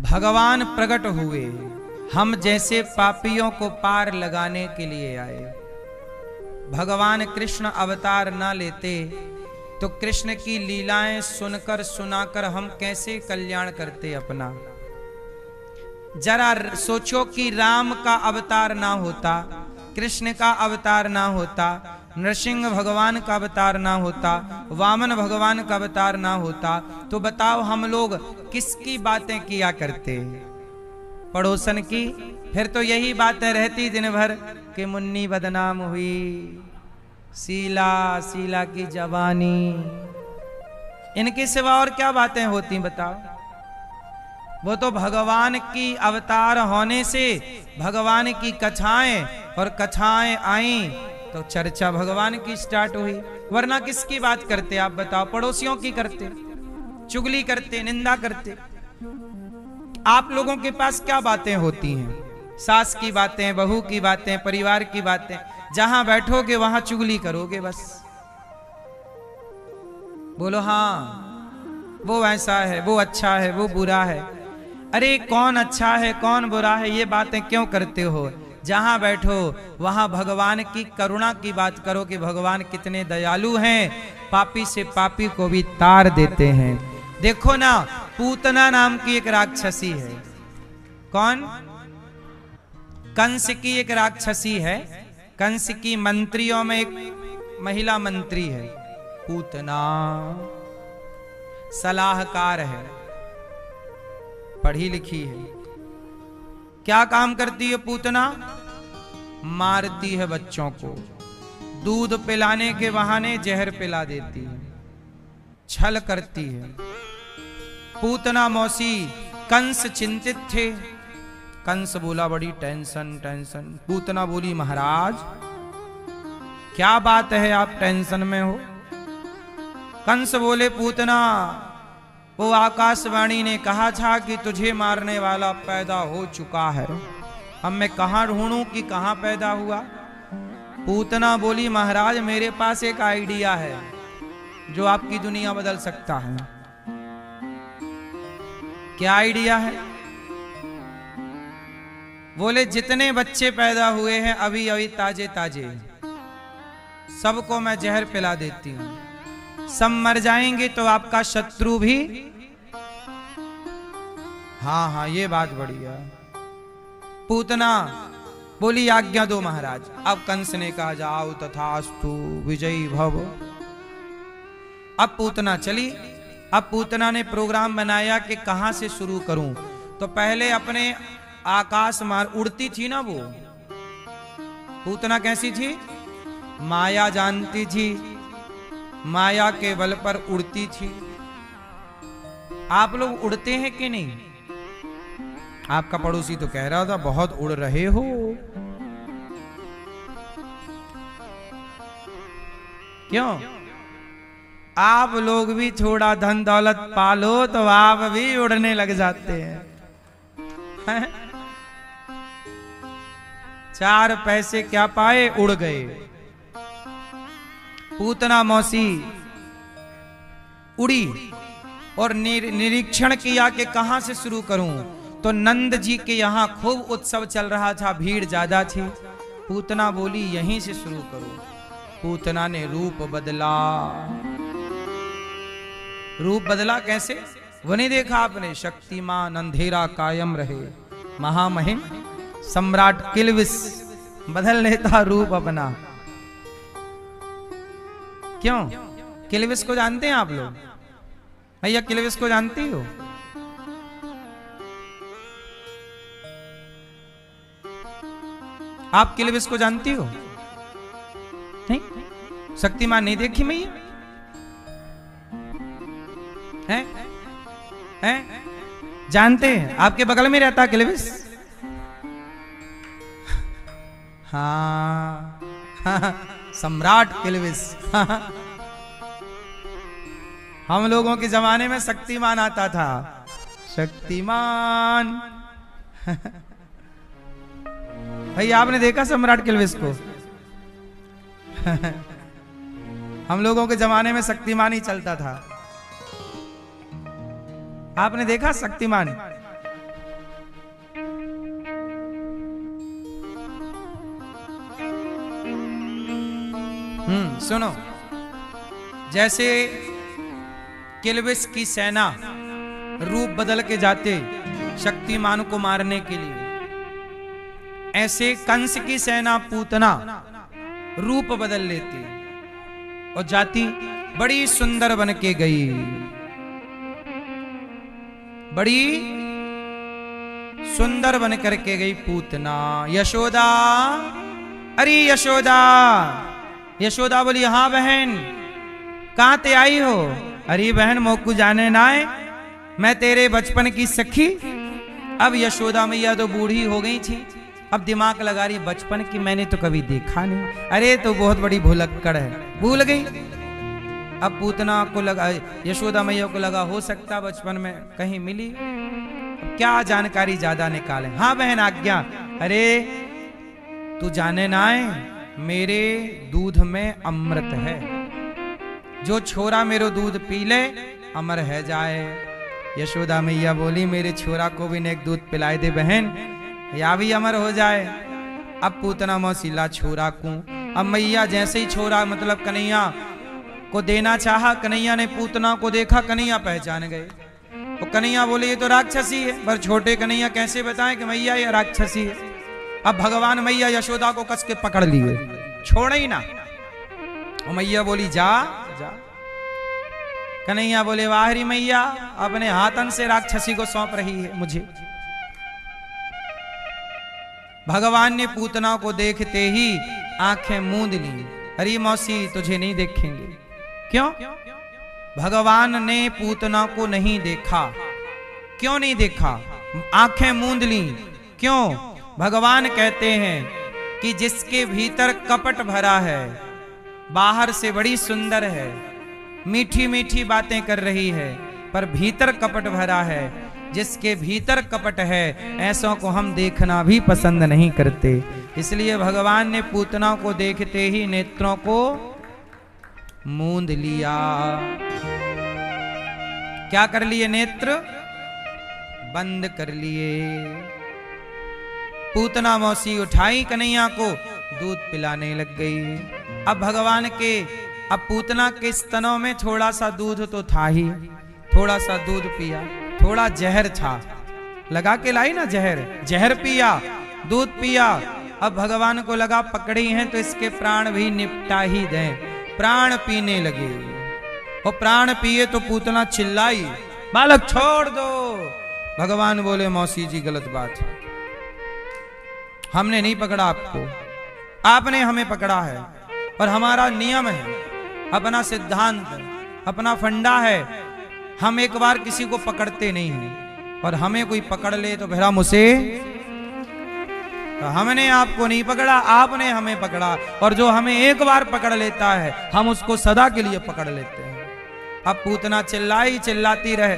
भगवान प्रकट हुए, हम जैसे पापियों को पार लगाने के लिए आए। भगवान कृष्ण अवतार ना लेते तो कृष्ण की लीलाएं सुनकर सुनाकर हम कैसे कल्याण करते अपना। जरा सोचो कि राम का अवतार ना होता, कृष्ण का अवतार ना होता, नरसिंह भगवान का अवतार ना होता, वामन भगवान का अवतार ना होता, तो बताओ हम लोग किसकी बातें किया करते? पड़ोसन की। फिर तो यही बातें रहती दिन भर कि मुन्नी बदनाम हुई, शीला शीला की जवानी, इनके सिवा और क्या बातें होती बताओ? वो तो भगवान की अवतार होने से भगवान की कथाएं और कथाएं आई तो चर्चा भगवान की स्टार्ट हुई, वरना किसकी बात करते आप बताओ? पड़ोसियों की करते, चुगली करते, निंदा करते। आप लोगों के पास क्या बातें होती हैं? सास की बातें, बहू की बातें, परिवार की बातें। जहां बैठोगे वहां चुगली करोगे बस। बोलो हाँ वो ऐसा है, वो अच्छा है, वो बुरा है। अरे कौन अच्छा है कौन बुरा है ये बातें क्यों करते हो? जहां बैठो वहां भगवान की करुणा की बात करो कि भगवान कितने दयालु हैं, पापी से पापी को भी तार देते हैं। देखो ना, पूतना नाम की एक राक्षसी है। कौन? कंस की एक राक्षसी है। कंस की मंत्रियों में एक महिला मंत्री है, पूतना। सलाहकार है, पढ़ी लिखी है। क्या काम करती है पूतना? मारती है बच्चों को, दूध पिलाने के बहाने जहर पिला देती है, छल करती है। पूतना मौसी। कंस चिंतित थे। कंस बोला बड़ी टेंशन टेंशन। पूतना बोली महाराज क्या बात है आप टेंशन में हो? कंस बोले पूतना वो आकाशवाणी ने कहा था कि तुझे मारने वाला पैदा हो चुका है, अब मैं कहां ढूंढूं कि कहां पैदा हुआ? पूतना बोली महाराज मेरे पास एक आइडिया है जो आपकी दुनिया बदल सकता है। क्या आइडिया है? बोले जितने बच्चे पैदा हुए हैं अभी अभी ताजे ताजे, सबको मैं जहर पिला देती हूं, सब मर जाएंगे तो आपका शत्रु भी। हाँ हाँ ये बात बढ़िया। पूतना बोली आज्ञा दो महाराज। अब कंस ने कहा जाओ तथास्तु विजयी भव। अब पूतना चली। अब पूतना ने प्रोग्राम बनाया कि कहां से शुरू करूं। तो पहले अपने आकाश मार उड़ती थी ना वो पूतना। कैसी थी? माया जानती थी, माया के बल पर उड़ती थी। आप लोग उड़ते हैं कि नहीं? आपका पड़ोसी तो कह रहा था बहुत उड़ रहे हो। क्यों? आप लोग भी थोड़ा धन दौलत पालो तो आप भी उड़ने लग जाते हैं। 4 पैसे क्या पाए, उड़ गए। पूतना मौसी उड़ी और निरीक्षण किया कि कहां से शुरू करूं। तो नंद जी के यहां खूब उत्सव चल रहा था, भीड़ ज्यादा थी। पूतना बोली यहीं से शुरू करो। पूतना ने रूप बदला। रूप बदला कैसे? वो नहीं देखा आपने? शक्तिमान अंधेरा कायम रहे, महामहिम सम्राट किल्विस बदल लेता रूप अपना। क्यों? किल्विस को जानते हैं आप लोग? भैया किल्विस को जानती हो? आप किल्विस को जानती हो? नहीं? शक्तिमान नहीं देखी मैया? हैं? जानते हैं? आपके बगल में रहता किल्विस। हाँ, सम्राट किल्विस। हम लोगों के जमाने में शक्तिमान आता था। शक्तिमान। भाई आपने देखा सम्राट किल्विस को? हम लोगों के जमाने में शक्तिमान ही चलता था। आपने देखा शक्तिमान? सुनो, जैसे किलबिश की सेना रूप बदल के जाते शक्तिमान को मारने के लिए, ऐसे कंस की सेना पूतना रूप बदल लेती और जाती, बड़ी सुंदर बन के गई, बड़ी सुंदर बन करके गई पूतना। यशोदा, अरे यशोदा, यशोदा बोली हाँ बहन, कहां ते आई हो? अरे बहन मोकू जाने ना है, मैं तेरे बचपन की सखी। अब यशोदा मैया तो बूढ़ी हो गई थी, अब दिमाग लगा रही बचपन की मैंने तो कभी देखा नहीं। अरे तो बहुत बड़ी भुलक्कड़ है, भूल गई। अब पूतना को लगा, यशोदा मैया को लगा हो सकता बचपन में कहीं मिली, क्या जानकारी ज्यादा निकाले। हाँ बहन आज्ञा। अरे तू जाने ना है, मेरे दूध में अमृत है, जो छोरा मेरो दूध पी ले अमर है जाए। यशोदा मैया बोली मेरे छोरा को भी नेक दूध पिलाए दे बहन, या भी अमर हो जाए। अब पूतना मौसीला छोरा को, अब मैया जैसे ही छोरा मतलब कन्हैया को देना चाहा, कन्हैया ने पूतना को देखा, कन्हैया पहचान गए। तो कन्हैया बोले ये तो राक्षसी है, पर छोटे कन्हैया कैसे बताएं कि मैया ये राक्षसी है। अब भगवान मैया यशोदा को कस के पकड़ लिए, छोड़े ही ना। और मैया बोली जा जा। कन्हैया बोले वाहरी मैया, अपने हाथन से राक्षसी को सौंप रही है मुझे। भगवान ने पूतना को देखते ही आंखें मूंद ली। अरे मौसी तुझे नहीं देखेंगे। क्यों? भगवान ने पूतना को नहीं देखा। क्यों नहीं देखा? आंखें मूंद ली। क्यों? भगवान कहते हैं कि जिसके भीतर कपट भरा है, बाहर से बड़ी सुंदर है, मीठी मीठी बातें कर रही है, पर भीतर कपट भरा है। जिसके भीतर कपट है ऐसों को हम देखना भी पसंद नहीं करते। इसलिए भगवान ने पूतना को देखते ही नेत्रों को मूंद लिया। क्या कर लिए? नेत्र बंद कर लिए। पूतना मौसी उठाई कन्हैया को, दूध पिलाने लग गई। अब भगवान के, अब पूतना के स्तनों में थोड़ा सा दूध तो था ही, थोड़ा सा दूध पिया, थोड़ा जहर था, लगा के लाई ना जहर, जहर पिया, दूध पिया। अब भगवान को लगा पकड़ी हैं तो इसके प्राण भी निपटा ही दें। प्राण पीने लगे और प्राण पिए तो पूतना चिल्लाई बालक छोड़ दो। भगवान बोले मौसी जी गलत बात है, हमने नहीं पकड़ा आपको, आपने हमें पकड़ा है। पर हमारा नियम है, अपना सिद्धांत, अपना फंडा है, हम एक बार किसी को पकड़ते नहीं हैं। और हमें कोई पकड़ ले तो भला मुझसे, तो हमने आपको नहीं पकड़ा, आपने हमें पकड़ा। और जो हमें एक बार पकड़ लेता है हम उसको सदा के लिए पकड़ लेते हैं। अब पूतना चिल्लाई, चिल्लाती रहे,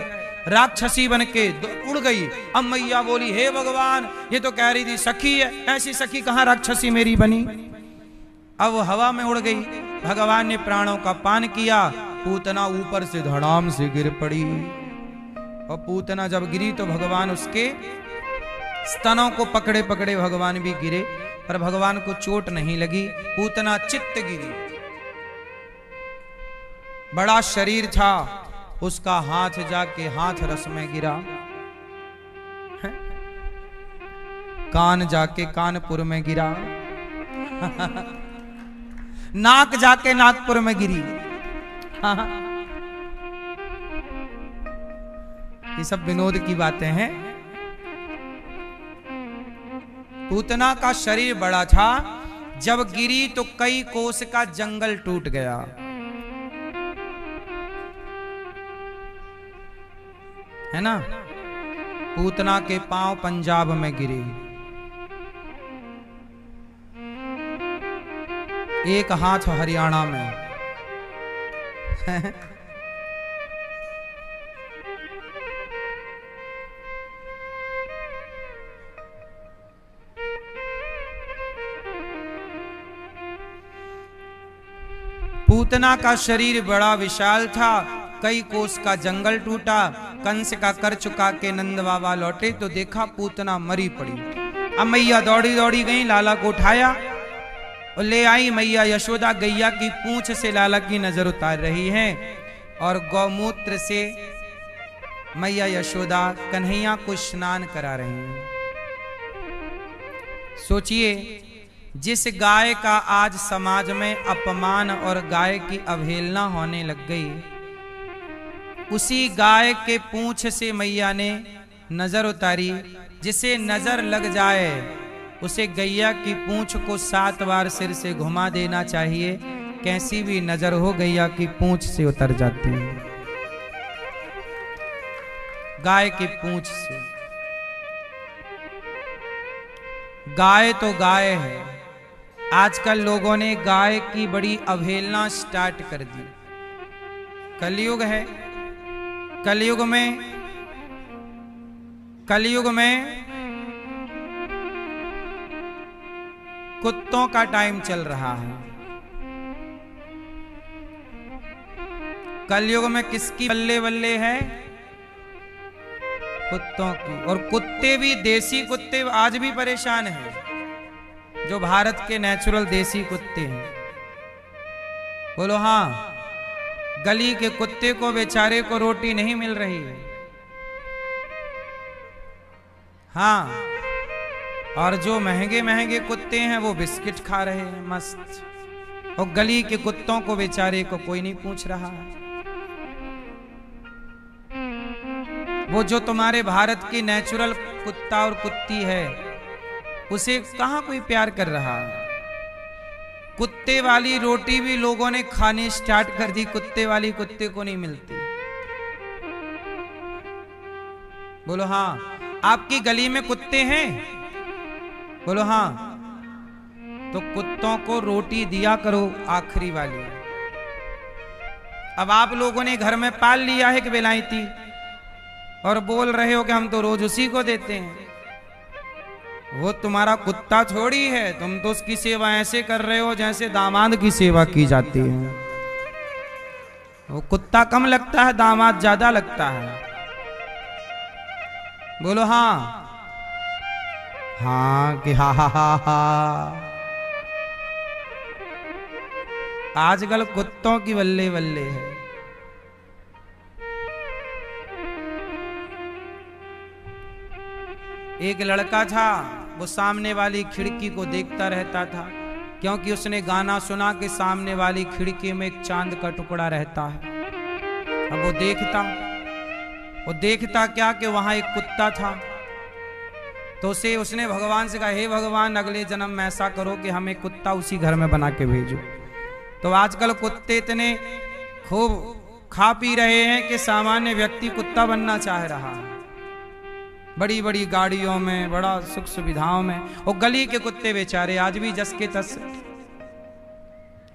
राक्षसी बन के उड़ गई। अब मैया बोली हे भगवान, ये तो कह रही थी सखी है, ऐसी सखी कहां राक्षसी मेरी बनी। अब वो हवा में उड़ गई। भगवान ने प्राणों का पान किया, पूतना ऊपर से धड़ाम से गिर पड़ी। और पूतना जब गिरी तो भगवान उसके स्तनों को पकड़े पकड़े भगवान भी गिरे, पर भगवान को चोट नहीं लगी। पूतना चित्त गिरी, बड़ा शरीर था उसका, हाथ जाके हाथ रस में गिरा, कान जाके कानपुर में गिरा, नाक जाके नागपुर में गिरी। ये सब विनोद की बातें हैं। पूतना का शरीर बड़ा था, जब गिरी तो कई कोस का जंगल टूट गया। है ना? पूतना के पांव पंजाब में गिरे, एक हाथ हरियाणा में। पूतना का शरीर बड़ा विशाल था, कई कोस का जंगल टूटा, कंस का कर चुका के नंद बाबा लौटे तो देखा पूतना मरी पड़ी। अब मैया दौड़ी दौड़ी गई, लाला को उठाया और ले आई मैया यशोदा गैया की पूंछ से लाला की नजर उतार रही हैं और गौमूत्र से मैया यशोदा कन्हैया को स्नान करा रही हैं। सोचिए, जिस गाय का आज समाज में अपमान और गाय की अवहेलना होने लग गई, उसी गाय के पूंछ से मैया ने नजर उतारी। जिसे नजर लग जाए उसे गैया की पूंछ को 7 बार सिर से घुमा देना चाहिए। कैसी भी नजर हो गैया की पूंछ से उतर जाती है, गाय की पूंछ से। गाय तो गाय है। आजकल लोगों ने गाय की बड़ी अवहेलना स्टार्ट कर दी। कलयुग है, कलयुग में कुत्तों का टाइम चल रहा है। कलयुग में किसकी बल्ले बल्ले है? कुत्तों की। और कुत्ते भी, देसी कुत्ते आज भी परेशान हैं, जो भारत के नेचुरल देसी कुत्ते हैं। बोलो हाँ। गली के कुत्ते को बेचारे को रोटी नहीं मिल रही है। हाँ, और जो महंगे महंगे कुत्ते हैं वो बिस्किट खा रहे हैं मस्त। और गली के कुत्तों को बेचारे को कोई नहीं पूछ रहा है। वो जो तुम्हारे भारत की नेचुरल कुत्ता और कुत्ती है, उसे कहां कोई प्यार कर रहा है। कुत्ते वाली रोटी भी लोगों ने खानी स्टार्ट कर दी, कुत्ते वाली कुत्ते को नहीं मिलती। बोलो हाँ। आपकी गली में कुत्ते हैं? बोलो हाँ। तो कुत्तों को रोटी दिया करो आखिरी वाली। अब आप लोगों ने घर में पाल लिया है कि बेलायती, और बोल रहे हो कि हम तो रोज उसी को देते हैं। वो तुम्हारा कुत्ता थोड़ी है, तुम तो उसकी सेवा ऐसे कर रहे हो जैसे दामाद की सेवा की जाती है। वो कुत्ता कम लगता है, दामाद ज्यादा लगता है। बोलो हाँ। हाँ कि हा हा हा हा। आजकल कुत्तों की बल्ले बल्ले है। एक लड़का था, वो सामने वाली खिड़की को देखता रहता था, क्योंकि उसने गाना सुना कि सामने वाली खिड़की में एक चांद का टुकड़ा रहता है। अब वो देखता क्या कि वहां एक कुत्ता था। तो उसने भगवान से कहा, हे भगवान, अगले जन्म में ऐसा करो कि हमें कुत्ता उसी घर में बना के भेजो। तो आजकल कुत्ते इतने खूब खा पी रहे हैं कि सामान्य व्यक्ति कुत्ता बनना चाह रहा है। बड़ी बड़ी गाड़ियों में, बड़ा सुख सुविधाओं में। और गली के कुत्ते बेचारे आज भी जस के तस।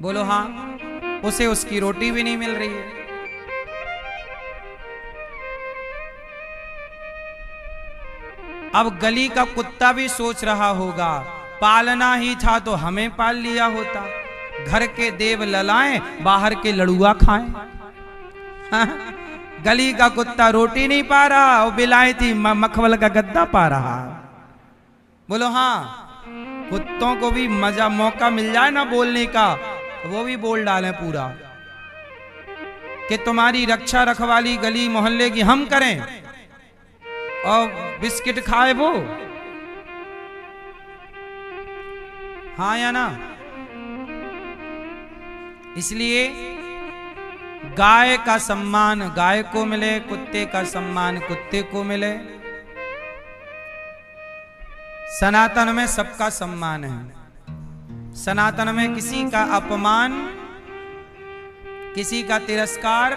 बोलो हाँ। उसे उसकी रोटी भी नहीं मिल रही है। अब गली का कुत्ता भी सोच रहा होगा, पालना ही था तो हमें पाल लिया होता। घर के देव ललाएं, बाहर के लड़ुआ खाएं। गली का कुत्ता रोटी नहीं पा रहा और बिलायती मखमल का गद्दा पा रहा। बोलो हाँ। कुत्तों को भी मौका मिल जाए ना बोलने का, वो भी बोल डालें पूरा कि तुम्हारी रक्षा रखवाली गली मोहल्ले की हम करें और बिस्किट खाए वो। हाँ या ना? इसलिए गाय का सम्मान गाय को मिले, कुत्ते का सम्मान कुत्ते को मिले। सनातन में सबका सम्मान है। सनातन में किसी का अपमान, किसी का तिरस्कार,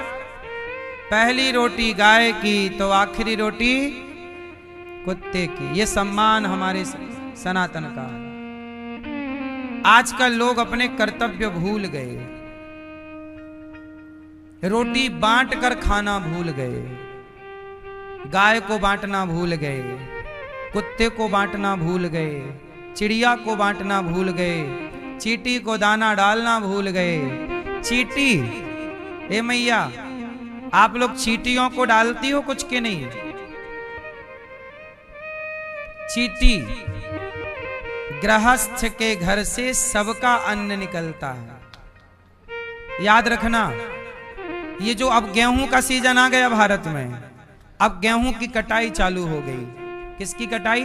पहली रोटी गाय की तो आखिरी रोटी कुत्ते की, ये सम्मान हमारे सनातन का है। आजकल लोग अपने कर्तव्य भूल गए, रोटी बांट कर खाना भूल गए, गाय को बांटना भूल गए, कुत्ते को बांटना भूल गए, चिड़िया को बांटना भूल गए, चींटी को दाना डालना भूल गए। चींटी, ए मैया, आप लोग चींटियों को डालती हो कुछ के नहीं? चींटी गृहस्थ के घर से सबका अन्न निकलता है। याद रखना, ये जो अब गेहूं का सीजन आ गया भारत में, अब गेहूं की कटाई चालू हो गई। किसकी कटाई?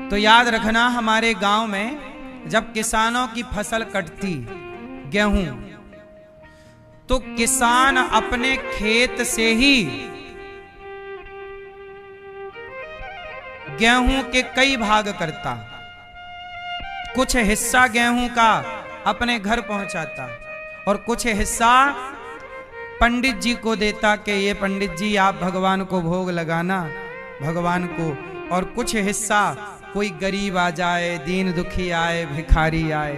तो याद रखना, हमारे गांव में जब किसानों की फसल कटती गेहूं, तो किसान अपने खेत से ही गेहूं के कई भाग करता, कुछ हिस्सा गेहूं का अपने घर पहुंचाता और कुछ हिस्सा पंडित जी को देता कि ये पंडित जी आप भगवान को भोग लगाना भगवान को, और कुछ हिस्सा कोई गरीब आ जाए, दीन दुखी आए, भिखारी आए,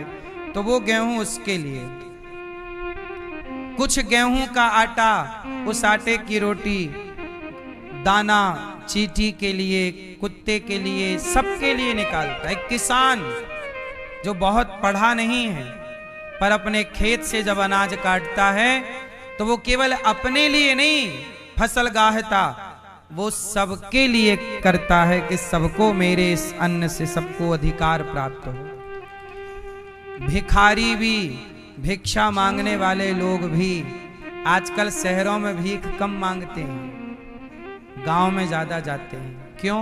तो वो गेहूं उसके लिए। कुछ गेहूं का आटा, उस आटे की रोटी, दाना चींटी के लिए, कुत्ते के लिए, सबके लिए निकालता है। किसान जो बहुत पढ़ा नहीं है पर अपने खेत से जब अनाज काटता है तो वो केवल अपने लिए नहीं फसल गाहता, वो सबके लिए करता है कि सबको मेरे इस अन्न से सबको अधिकार प्राप्त हो। भिखारी भी, भिक्षा मांगने वाले लोग भी आजकल शहरों में भीख कम मांगते हैं, गांव में ज्यादा जाते हैं। क्यों?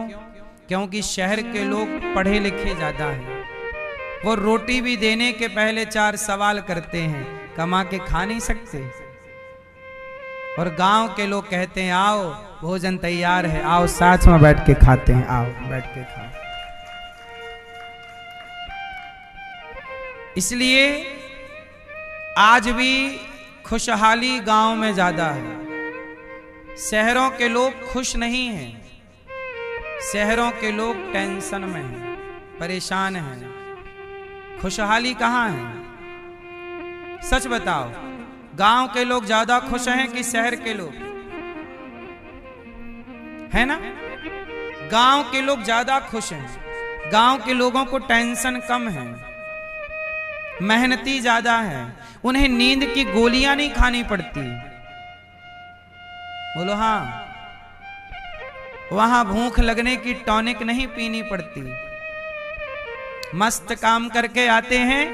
क्योंकि शहर के लोग पढ़े लिखे ज्यादा हैं, वो रोटी भी देने के पहले 4 सवाल करते हैं, कमा के खा नहीं सकते। और गांव के लोग कहते हैं आओ भोजन तैयार है, आओ साथ में बैठ के खाते हैं, आओ बैठ के खाओ। इसलिए आज भी खुशहाली गांव में ज्यादा है। शहरों के लोग खुश नहीं हैं, शहरों के लोग टेंशन में हैं, परेशान हैं। खुशहाली कहाँ है? सच बताओ, गांव के लोग ज्यादा खुश हैं कि शहर के लोग? है ना? गांव के लोग ज्यादा खुश हैं। गांव के लोगों को टेंशन कम है, मेहनती ज्यादा है, उन्हें नींद की गोलियां नहीं खानी पड़ती। बोलो हाँ। वहां भूख लगने की टॉनिक नहीं पीनी पड़ती। मस्त काम करके आते हैं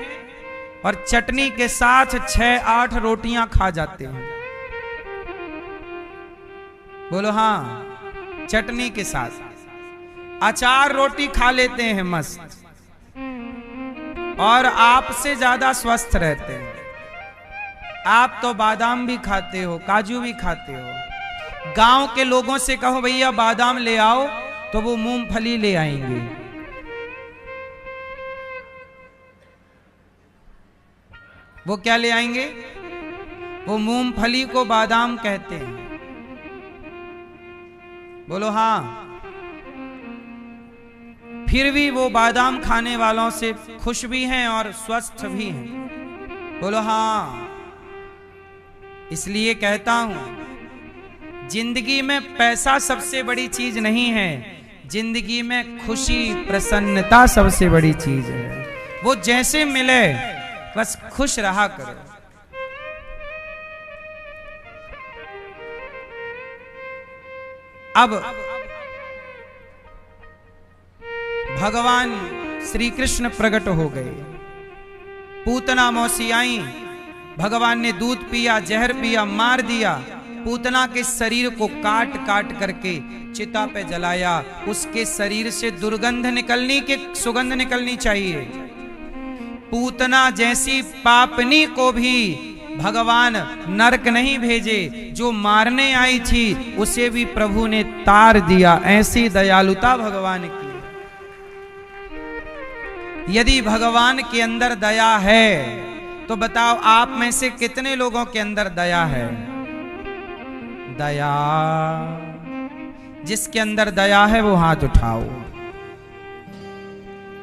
और चटनी के साथ 6-8 रोटियां खा जाते हैं। बोलो हाँ। चटनी के साथ अचार रोटी खा लेते हैं मस्त, और आपसे ज्यादा स्वस्थ रहते हैं। आप तो बादाम भी खाते हो, काजू भी खाते हो। गांव के लोगों से कहो भैया बादाम ले आओ, तो वो मूंगफली ले आएंगे। वो क्या ले आएंगे? वो मूंगफली को बादाम कहते हैं। बोलो हाँ। फिर भी वो बादाम खाने वालों से खुश भी हैं और स्वस्थ भी हैं। बोलो हाँ। इसलिए कहता हूं, जिंदगी में पैसा सबसे बड़ी चीज नहीं है, जिंदगी में खुशी प्रसन्नता सबसे बड़ी चीज है। वो जैसे मिले बस खुश रहा करो। अब भगवान श्री कृष्ण प्रकट हो गए। पूतना मौसी आई, भगवान ने दूध पिया, जहर पिया, मार दिया। पूतना के शरीर को काट काट करके चिता पे जलाया। उसके शरीर से दुर्गंध निकलनी की सुगंध निकलनी चाहिए। पूतना जैसी पापनी को भी भगवान नरक नहीं भेजे, जो मारने आई थी उसे भी प्रभु ने तार दिया। ऐसी दयालुता भगवान की। यदि भगवान के अंदर दया है तो बताओ आप में से कितने लोगों के अंदर दया है? दया, जिसके अंदर दया है वो हाथ उठाओ।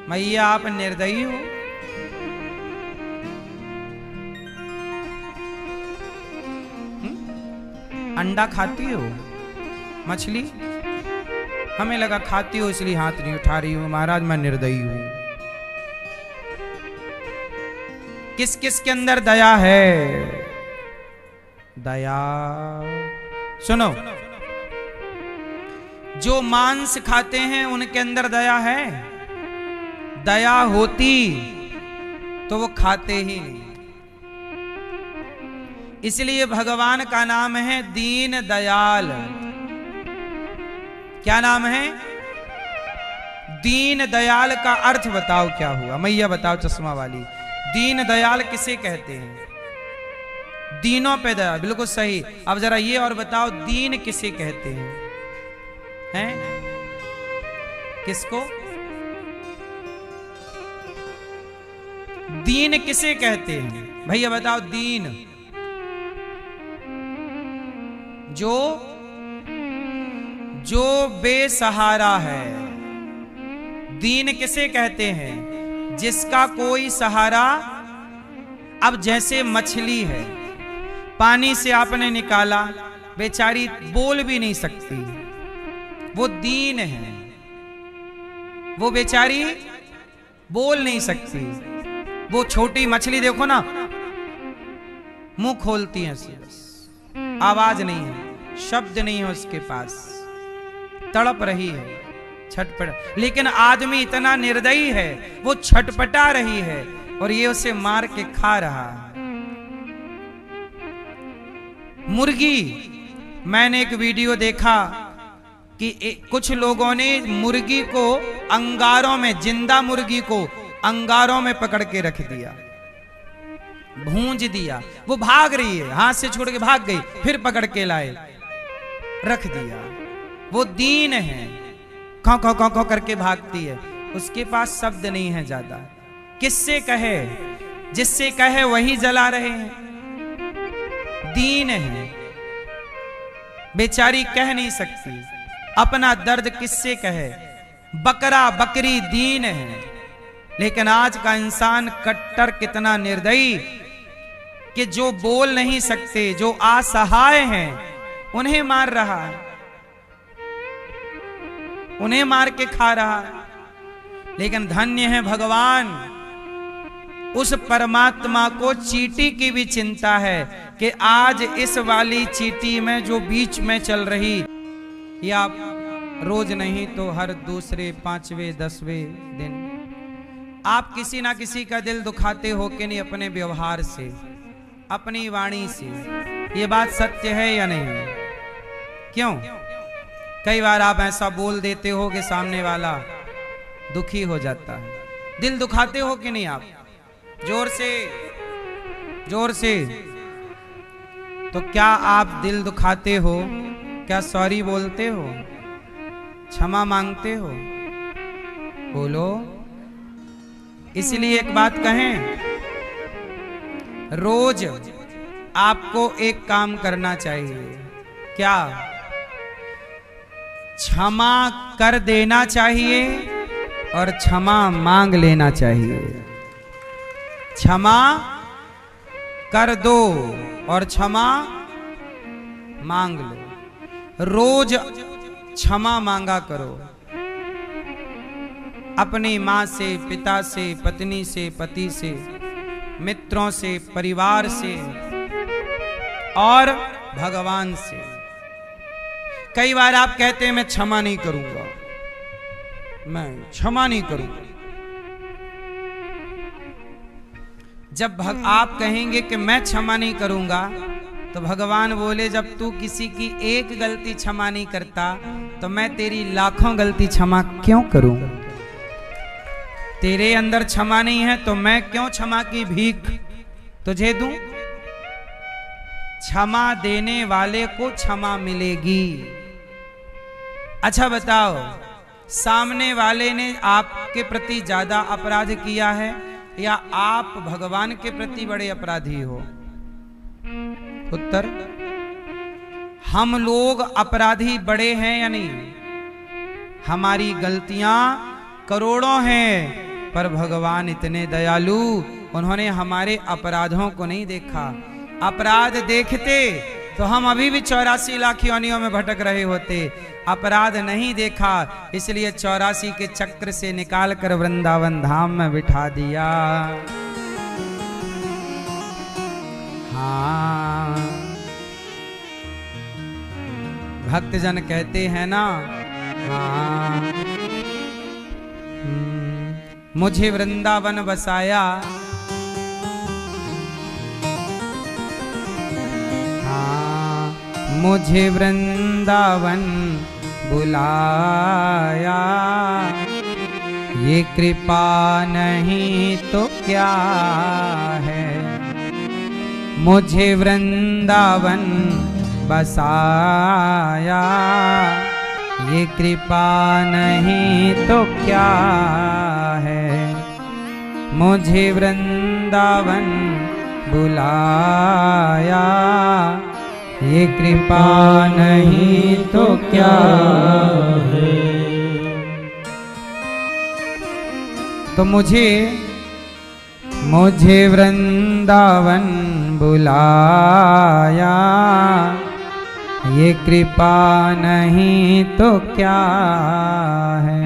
मैया आप निर्दयी हो? अंडा खाती हो? मछली? हमें लगा खाती हो इसलिए हाथ नहीं उठा रही हो। महाराज मैं निर्दयी हूं। किस किस के अंदर दया है? दया। सुनो, जो मांस खाते हैं उनके अंदर दया है? दया होती तो वो खाते ही नहीं। इसलिए भगवान का नाम है दीन दयाल। क्या नाम है? दीन दयाल का अर्थ बताओ क्या हुआ? मैया बताओ चश्मा वाली, दीन दयाल किसे कहते हैं? दीनों पे दया, बिल्कुल सही। अब जरा ये और बताओ, दीन किसे कहते हैं? हैं? किसको दीन किसे कहते हैं? भैया बताओ। दीन जो बेसहारा है। दीन किसे कहते हैं? जिसका कोई सहारा। अब जैसे मछली है, पानी से आपने निकाला, बेचारी बोल भी नहीं सकती, वो दीन है। वो बेचारी बोल नहीं सकती। वो छोटी मछली देखो ना, मुंह खोलती है, बस आवाज नहीं है, शब्द नहीं है उसके पास, तड़प रही है, छटपट। लेकिन आदमी इतना निर्दयी है, वो छटपटा रही है और ये उसे मार के खा रहा है। मुर्गी, मैंने एक वीडियो देखा कि कुछ लोगों ने मुर्गी को अंगारों में, जिंदा मुर्गी को अंगारों में पकड़ के रख दिया, भूंज दिया। वो भाग रही है, हाथ से छोड़ के भाग गई, फिर पकड़ के लाए, रख दिया। वो दीन है, खौ खौ खौ खौ करके भागती है, उसके पास शब्द नहीं है ज्यादा। किससे कहे? जिससे कहे वही जला रहे हैं। दीन है, बेचारी कह नहीं सकती अपना दर्द, किससे कहे? बकरा बकरी दीन है। लेकिन आज का इंसान कट्टर कितना निर्दयी कि जो बोल नहीं सकते, जो असहाय हैं, उन्हें मार रहा है, उन्हें मार के खा रहा है। लेकिन धन्य है भगवान, उस परमात्मा को चींटी की भी चिंता है कि आज इस वाली चींटी में जो बीच में चल रही, या रोज नहीं तो हर दूसरे, पांचवें, 10वें दिन आप किसी ना किसी का दिल दुखाते हो कि नहीं? अपने व्यवहार से, अपनी वाणी से। ये बात सत्य है या नहीं? क्यों? कई बार आप ऐसा बोल देते हो कि सामने वाला दुखी हो जाता है। दिल दुखाते हो कि नहीं आप? जोर से, जोर से। तो क्या आप दिल दुखाते हो? क्या सॉरी बोलते हो? क्षमा मांगते हो? बोलो। इसलिए एक बात कहें, रोज आपको एक काम करना चाहिए। क्या? क्षमा कर देना चाहिए और क्षमा मांग लेना चाहिए। क्षमा कर दो और क्षमा मांग लो। रोज क्षमा मांगा करो, अपनी माँ से, पिता से, पत्नी से, पति से, मित्रों से, परिवार से और भगवान से। कई बार आप कहते हैं मैं क्षमा नहीं करूंगा, मैं क्षमा नहीं करूंगा। जब आप कहेंगे कि मैं क्षमा नहीं करूंगा, तो भगवान बोले जब तू किसी की एक गलती क्षमा नहीं करता, तो मैं तेरी लाखों गलती क्षमा क्यों करूं? तेरे अंदर क्षमा नहीं है तो मैं क्यों क्षमा की भीख तुझे दूं? क्षमा देने वाले को क्षमा मिलेगी। अच्छा बताओ, सामने वाले ने आपके प्रति ज्यादा अपराध किया है या आप भगवान के प्रति बड़े अपराधी हो? उत्तर, हम लोग अपराधी बड़े हैं या नहीं? हमारी गलतियां करोड़ों हैं, पर भगवान इतने दयालु, उन्होंने हमारे अपराधों को नहीं देखा। अपराध देखते तो हम अभी भी 84 लाख योनियों में भटक रहे होते। अपराध नहीं देखा, इसलिए 84 के चक्र से निकाल कर वृंदावन धाम में बिठा दिया। हाँ, भक्तजन कहते हैं ना, हाँ, मुझे वृंदावन बसाया, हाँ मुझे वृंदावन बुलाया, ये कृपा नहीं तो क्या है। मुझे वृंदावन बसाया, ये कृपा नहीं तो क्या है। मुझे वृंदावन बुलाया, ये कृपा नहीं तो क्या है। तो मुझे वृंदावन बुलाया, ये कृपा नहीं तो क्या है।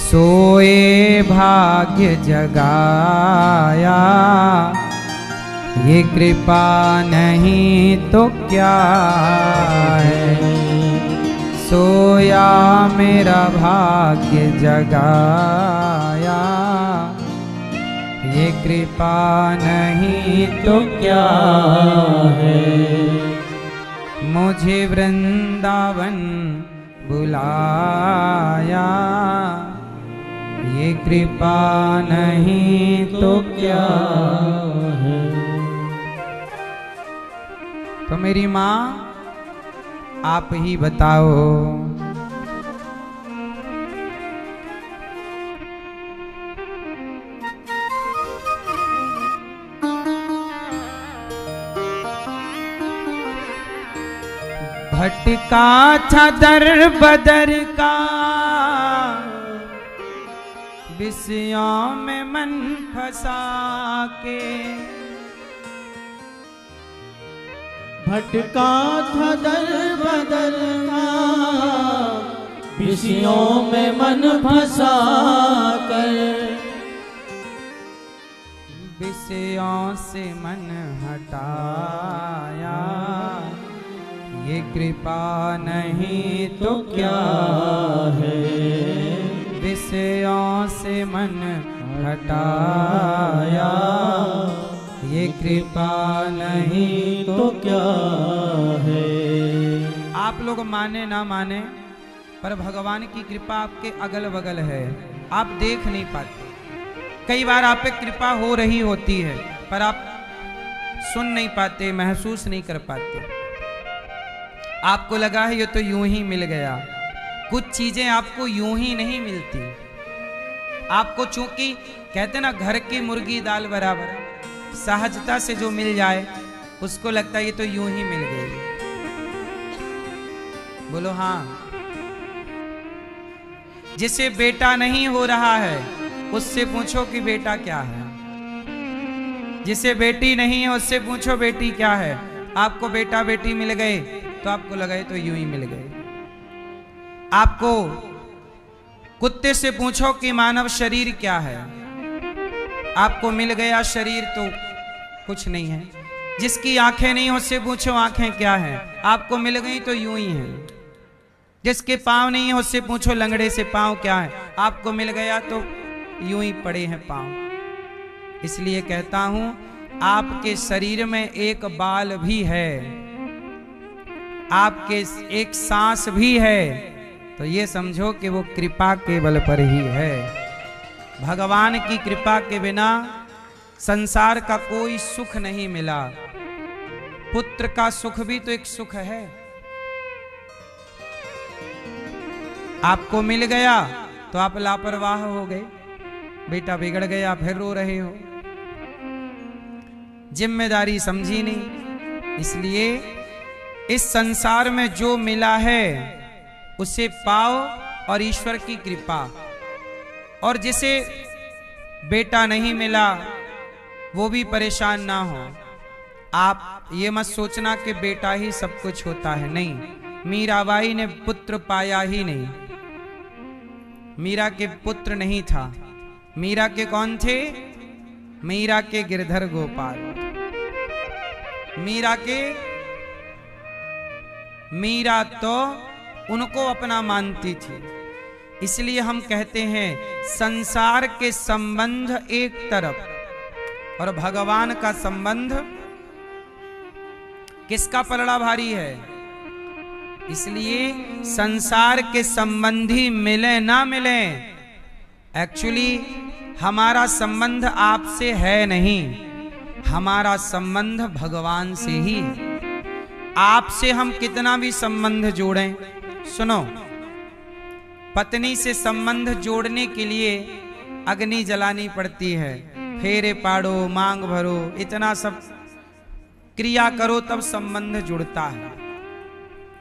सोए भाग्य जगाया, ये कृपा नहीं तो क्या है। सोया मेरा भाग्य जगाया, ये कृपा नहीं तो क्या है। मुझे वृंदावन बुलाया, ये कृपा नहीं तो क्या है। तो मेरी माँ आप ही बताओ, भटका था दर बदर का, विषयों में मन फंसा के। भटका था दर बदर का, विषयों में मन फंसा कर। विषयों से मन हटाया, ये कृपा नहीं तो क्या है। विषयों से मन हटाया, ये कृपा नहीं तो क्या है। आप लोग माने ना माने, पर भगवान की कृपा आपके अगल बगल है, आप देख नहीं पाते। कई बार आप पे कृपा हो रही होती है, पर आप सुन नहीं पाते, महसूस नहीं कर पाते। आपको लगा है ये तो यूं ही मिल गया। कुछ चीजें आपको यूं ही नहीं मिलती। आपको चूंकि कहते ना घर की मुर्गी दाल बराबर, सहजता से जो मिल जाए उसको लगता है ये तो यूं ही मिल गई। बोलो हाँ। जिसे बेटा नहीं हो रहा है उससे पूछो कि बेटा क्या है। जिसे बेटी नहीं है उससे पूछो बेटी क्या है। आपको बेटा बेटी मिल गए तो आपको लगा तो यूं ही मिल गए। आपको कुत्ते से पूछो कि मानव शरीर क्या है, आपको मिल गया शरीर तो कुछ नहीं है। जिसकी आंखें नहीं उससे पूछो आंखें क्या हैं, आपको मिल गई तो यूं ही है। जिसके पांव नहीं है उससे पूछो लंगड़े से पांव क्या है, आपको मिल गया तो यूं ही पड़े हैं पांव। इसलिए कहता हूं आपके शरीर में एक बाल भी है, आपके एक सांस भी है, तो ये समझो कि वो कृपा के बल पर ही है। भगवान की कृपा के बिना संसार का कोई सुख नहीं मिला। पुत्र का सुख भी तो एक सुख है। आपको मिल गया तो आप लापरवाह हो गए, बेटा बिगड़ गया फिर रो रहे हो, जिम्मेदारी समझी नहीं। इसलिए इस संसार में जो मिला है उसे पाओ और ईश्वर की कृपा। और जिसे बेटा नहीं मिला वो भी परेशान ना हो। आप ये मत सोचना कि बेटा ही सब कुछ होता है, नहीं। मीराबाई ने पुत्र पाया ही नहीं, मीरा के पुत्र नहीं था। मीरा के कौन थे? मीरा के गिरधर गोपाल। मीरा तो उनको अपना मानती थी, इसलिए हम कहते हैं संसार के संबंध एक तरफ और भगवान का संबंध किसका पलड़ा भारी है। इसलिए संसार के संबंधी मिले ना मिले, एक्चुअली हमारा संबंध आपसे है नहीं, हमारा संबंध भगवान से ही। आपसे हम कितना भी संबंध जोड़ें, सुनो, पत्नी से संबंध जोड़ने के लिए अग्नि जलानी पड़ती है, फेरे पाड़ो, मांग भरो, इतना सब क्रिया करो तब संबंध जुड़ता है।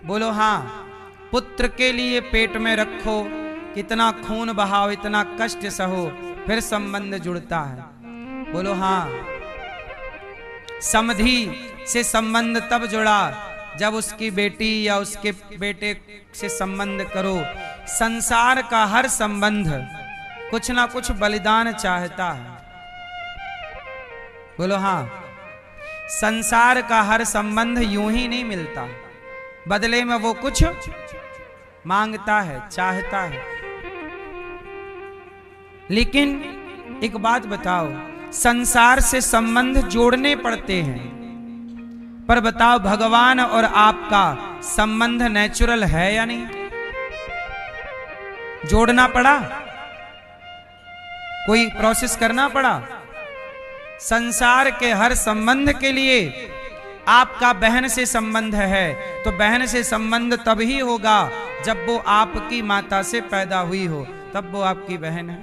बोलो हाँ। पुत्र के लिए पेट में रखो, कितना खून बहाओ, इतना कष्ट सहो, फिर संबंध जुड़ता है। बोलो हाँ। समधी से संबंध तब जुड़ा जब उसकी बेटी या उसके बेटे से संबंध करो। संसार का हर संबंध कुछ ना कुछ बलिदान चाहता है। बोलो हाँ। संसार का हर संबंध यूं ही नहीं मिलता, बदले में वो कुछ मांगता है, चाहता है। लेकिन एक बात बताओ, संसार से संबंध जोड़ने पड़ते हैं, पर बताओ भगवान और आपका संबंध नेचुरल है या नहीं? जोड़ना पड़ा, कोई प्रोसेस करना पड़ा। संसार के हर संबंध के लिए आपका बहन से संबंध है, तो बहन से संबंध तभी होगा जब वो आपकी माता से पैदा हुई हो, तब वो आपकी बहन है।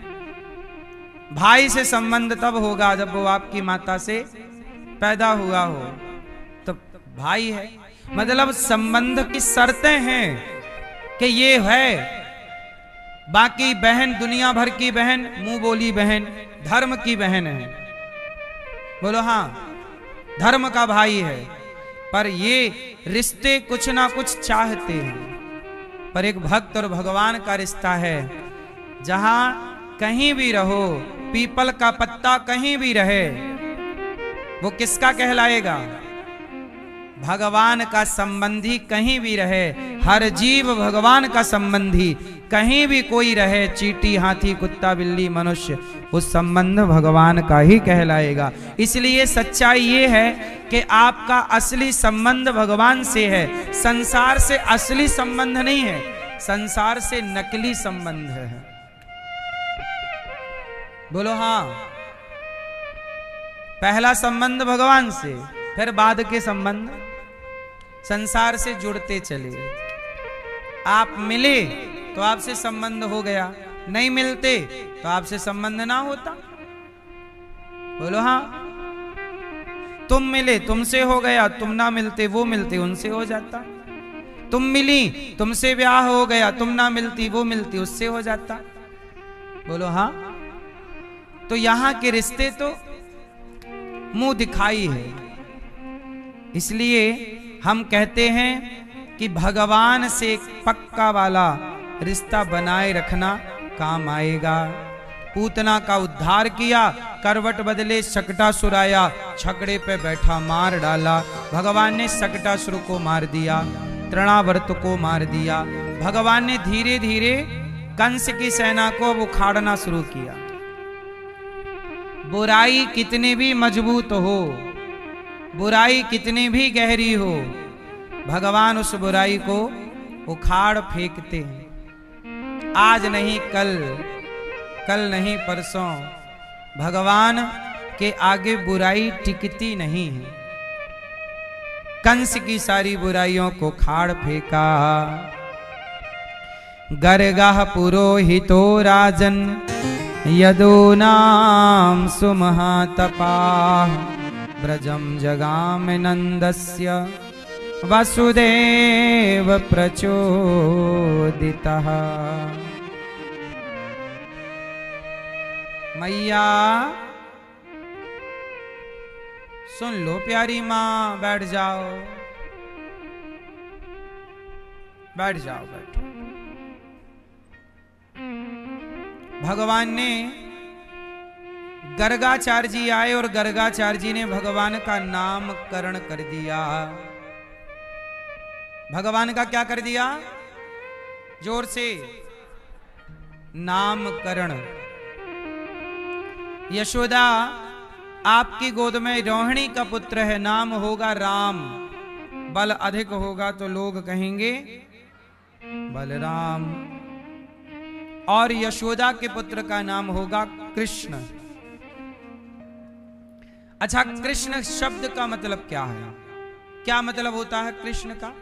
भाई से संबंध तब होगा जब वो आपकी माता से पैदा हुआ हो, तो भाई है। मतलब संबंध की शर्तें हैं कि ये है। बाकी बहन दुनिया भर की बहन, मुंह बोली बहन, धर्म की बहन है। बोलो हाँ, धर्म का भाई है, पर ये रिश्ते कुछ ना कुछ चाहते हैं। पर एक भक्त और भगवान का रिश्ता है, जहां कहीं भी रहो, पीपल का पत्ता कहीं भी रहे, वो किसका कहलाएगा? भगवान का संबंधी कहीं भी रहे। हर जीव भगवान का संबंधी, कहीं भी कोई रहे, चींटी, हाथी, कुत्ता, बिल्ली, मनुष्य, उस संबंध भगवान का ही कहलाएगा। इसलिए सच्चाई ये है कि आपका असली संबंध भगवान से है, संसार से असली संबंध नहीं है, संसार से नकली संबंध है। बोलो हाँ। पहला संबंध भगवान से, फिर बाद के संबंध संसार से जुड़ते चले। आप मिले तो आपसे संबंध हो गया, नहीं मिलते तो आपसे संबंध ना होता। बोलो हाँ। तुम मिले तुमसे हो गया, तुम ना मिलते वो मिलते उनसे हो जाता। तुम मिली तुमसे ब्याह हो गया, तुम ना मिलती वो मिलती उससे हो जाता। बोलो हाँ। तो यहां के रिश्ते तो मुंह दिखाई है। इसलिए हम कहते हैं कि भगवान से एक पक्का वाला रिश्ता बनाए रखना काम आएगा। पूतना का उद्धार किया, करवट बदले शकटासुर आया, छकड़े पे बैठा मार डाला। भगवान ने शकटासुर को मार दिया, तृणावर्त को मार दिया। भगवान ने धीरे धीरे कंस की सेना को उखाड़ना शुरू किया। बुराई कितनी भी मजबूत हो, बुराई कितनी भी गहरी हो, भगवान उस बुराई को उखाड़ फेंकते हैं। आज नहीं कल, कल नहीं परसों, भगवान के आगे बुराई टिकती नहीं है। कंस की सारी बुराइयों को खाड़ फेंका। गर्गाह पुरोहितो राजन यदूनां सुमहातपाः ब्रजं जगाम नंदस्य वसुदेव प्रचोदितः। मैया सुन लो प्यारी माँ, बैठ जाओ, बैठ जाओ, बैठो। भगवान ने, गर्गाचार्य जी आए और गर्गाचार्य जी ने भगवान का नामकरण कर दिया। भगवान का क्या कर दिया? जोर से। नामकरण। यशोदा आपकी गोद में रोहिणी का पुत्र है, नाम होगा राम। बल अधिक होगा तो लोग कहेंगे बलराम। और यशोदा के पुत्र का नाम होगा कृष्ण। अच्छा, कृष्ण शब्द का मतलब क्या है? क्या मतलब होता है कृष्ण का?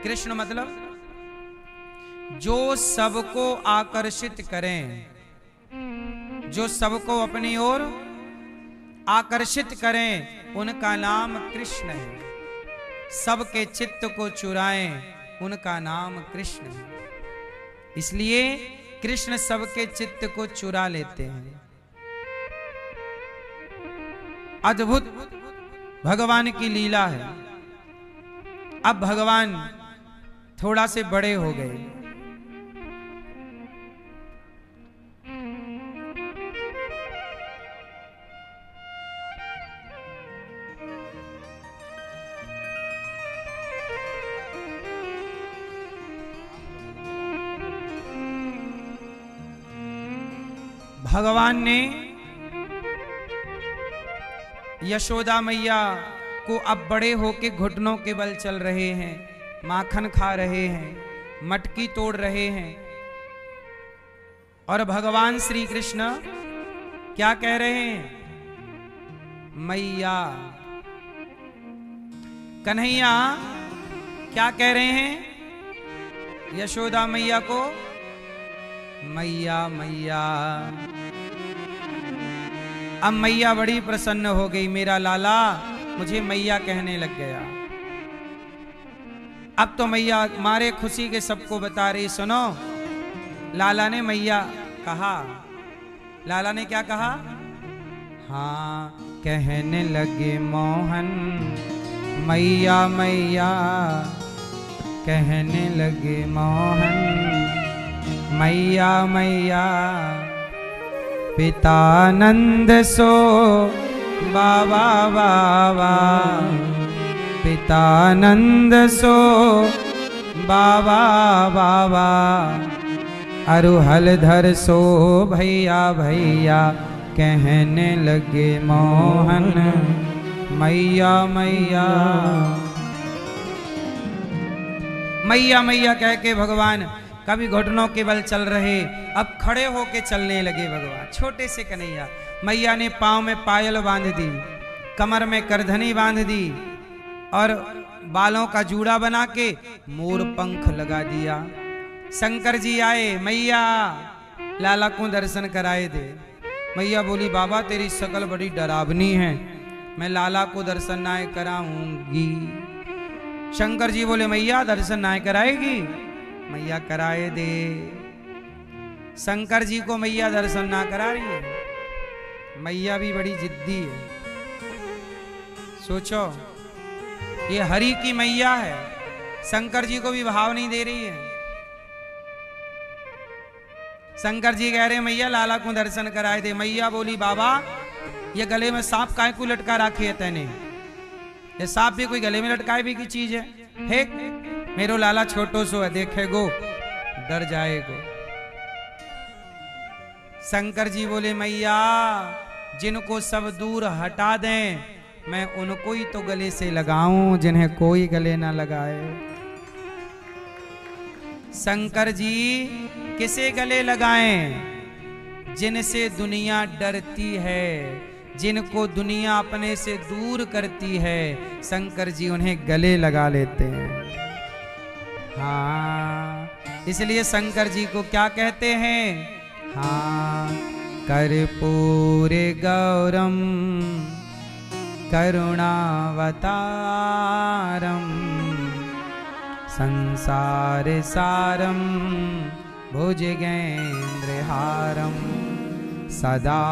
कृष्ण मतलब जो सबको आकर्षित करें, जो सबको अपनी ओर आकर्षित करें, उनका नाम कृष्ण है। सबके चित्त को चुराएं, उनका नाम कृष्ण है। इसलिए कृष्ण सबके चित्त को चुरा लेते हैं। अद्भुत भगवान की लीला है। अब भगवान थोड़ा से बड़े हो गए। भगवान ने यशोदा मैया को, अब बड़े होके घुटनों के बल चल रहे हैं, माखन खा रहे हैं, मटकी तोड़ रहे हैं, और भगवान श्री कृष्ण क्या कह रहे हैं? मैया। कन्हैया क्या कह रहे हैं यशोदा मैया को? मैया मैया। अब मैया बड़ी प्रसन्न हो गई, मेरा लाला मुझे मैया कहने लग गया। अब तो मैया मारे खुशी के सबको बता रही, सुनो लाला ने मैया कहा। लाला ने क्या कहा? हाँ, कहने लगे मोहन मैया मैया, कहने लगे मोहन मैया मैया। पितानंद सो बाबा बाबा, पितानंद सो बाबा बाबा। अरुहलधर सो भैया भैया, कहने लगे मोहन मैया मैया। मैया मैया कह के भगवान कभी घुटनों के बल चल रहे, अब खड़े होके चलने लगे भगवान। छोटे से कन्हैया, मैया ने पांव में पायल बांध दी, कमर में करधनी बांध दी, और बालों का जूड़ा बना के मोर पंख लगा दिया। शंकर जी आए, मैया लाला को दर्शन कराए दे। मैया बोली, बाबा तेरी शकल बड़ी डरावनी है, मैं लाला को दर्शन ना कराऊंगी। शंकर जी बोले, मैया दर्शन ना कराएगी? मैया कराए दे। शंकर जी को मैया दर्शन ना करा रही है। मैया भी बड़ी जिद्दी है। सोचो, ये हरि की मैया है, शंकर जी को भी भाव नहीं दे रही है। शंकर जी कह रहे मैया लाला को दर्शन कराए दे। मैया बोली, बाबा ये गले में सांप काहे को लटका रखी है तैने? ये सांप भी कोई गले में लटकाए भी की चीज है? हेक, मेरो लाला छोटो सो है, देखेगो डर जाएगो। शंकर जी बोले, मैया जिनको सब दूर हटा दें, मैं उनको ही तो गले से लगाऊं, जिन्हें कोई गले ना लगाए। शंकर जी किसे गले लगाएं? जिनसे दुनिया डरती है, जिनको दुनिया अपने से दूर करती है, शंकर जी उन्हें गले लगा लेते हैं। हाँ, इसलिए शंकर जी को क्या कहते हैं? हाँ, कर्पूरे गौरम करुणावतारम, संसार सारम भुजगेन्द्रहारम, सदा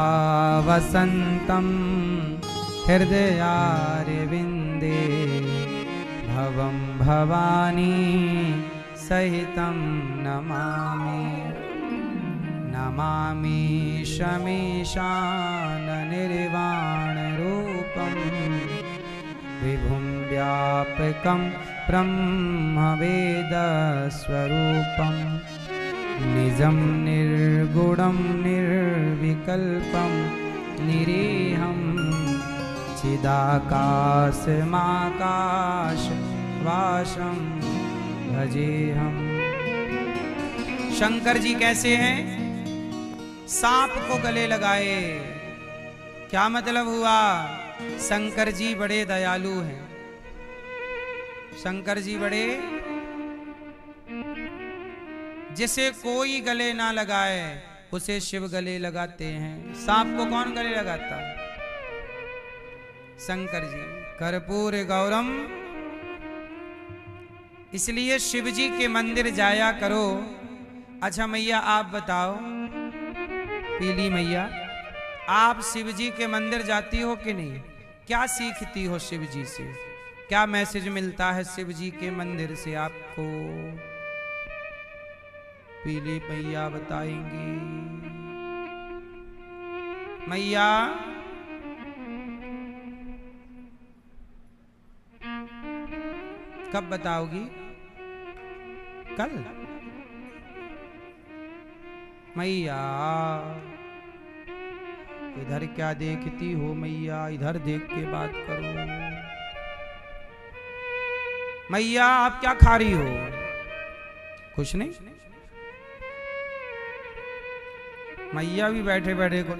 वसंतम हृदयारविंदे, भवं भवानी सहितं नमामि। नमामि शमीशान निर्वाण रूपं, विभुं व्यापकं ब्रह्मवेद स्वरूपं, निजं निर्गुणं निर्विकल्पं निरीहं चिदाकाशमाकाशवासं भजेहम। शंकर जी कैसे हैं? सांप को गले लगाए। क्या मतलब हुआ? शंकर जी बड़े दयालु हैं। शंकर जी बड़े, जिसे कोई गले ना लगाए उसे शिव गले लगाते हैं। सांप को कौन गले लगाता है? शंकर जी। कर्पूर गौरम। इसलिए शिव जी के मंदिर जाया करो। अच्छा मैया आप बताओ, पीली मैया, आप शिव जी के मंदिर जाती हो कि नहीं? क्या सीखती हो शिव जी से? क्या मैसेज मिलता है शिव जी के मंदिर से आपको? पीली मैया बताएंगी। मैया कब बताओगी? कल? मैया इधर क्या देखती हो मैया? इधर देख के बात करो। मैया आप क्या खा रही हो? कुछ नहीं। मैया भी बैठे बैठे को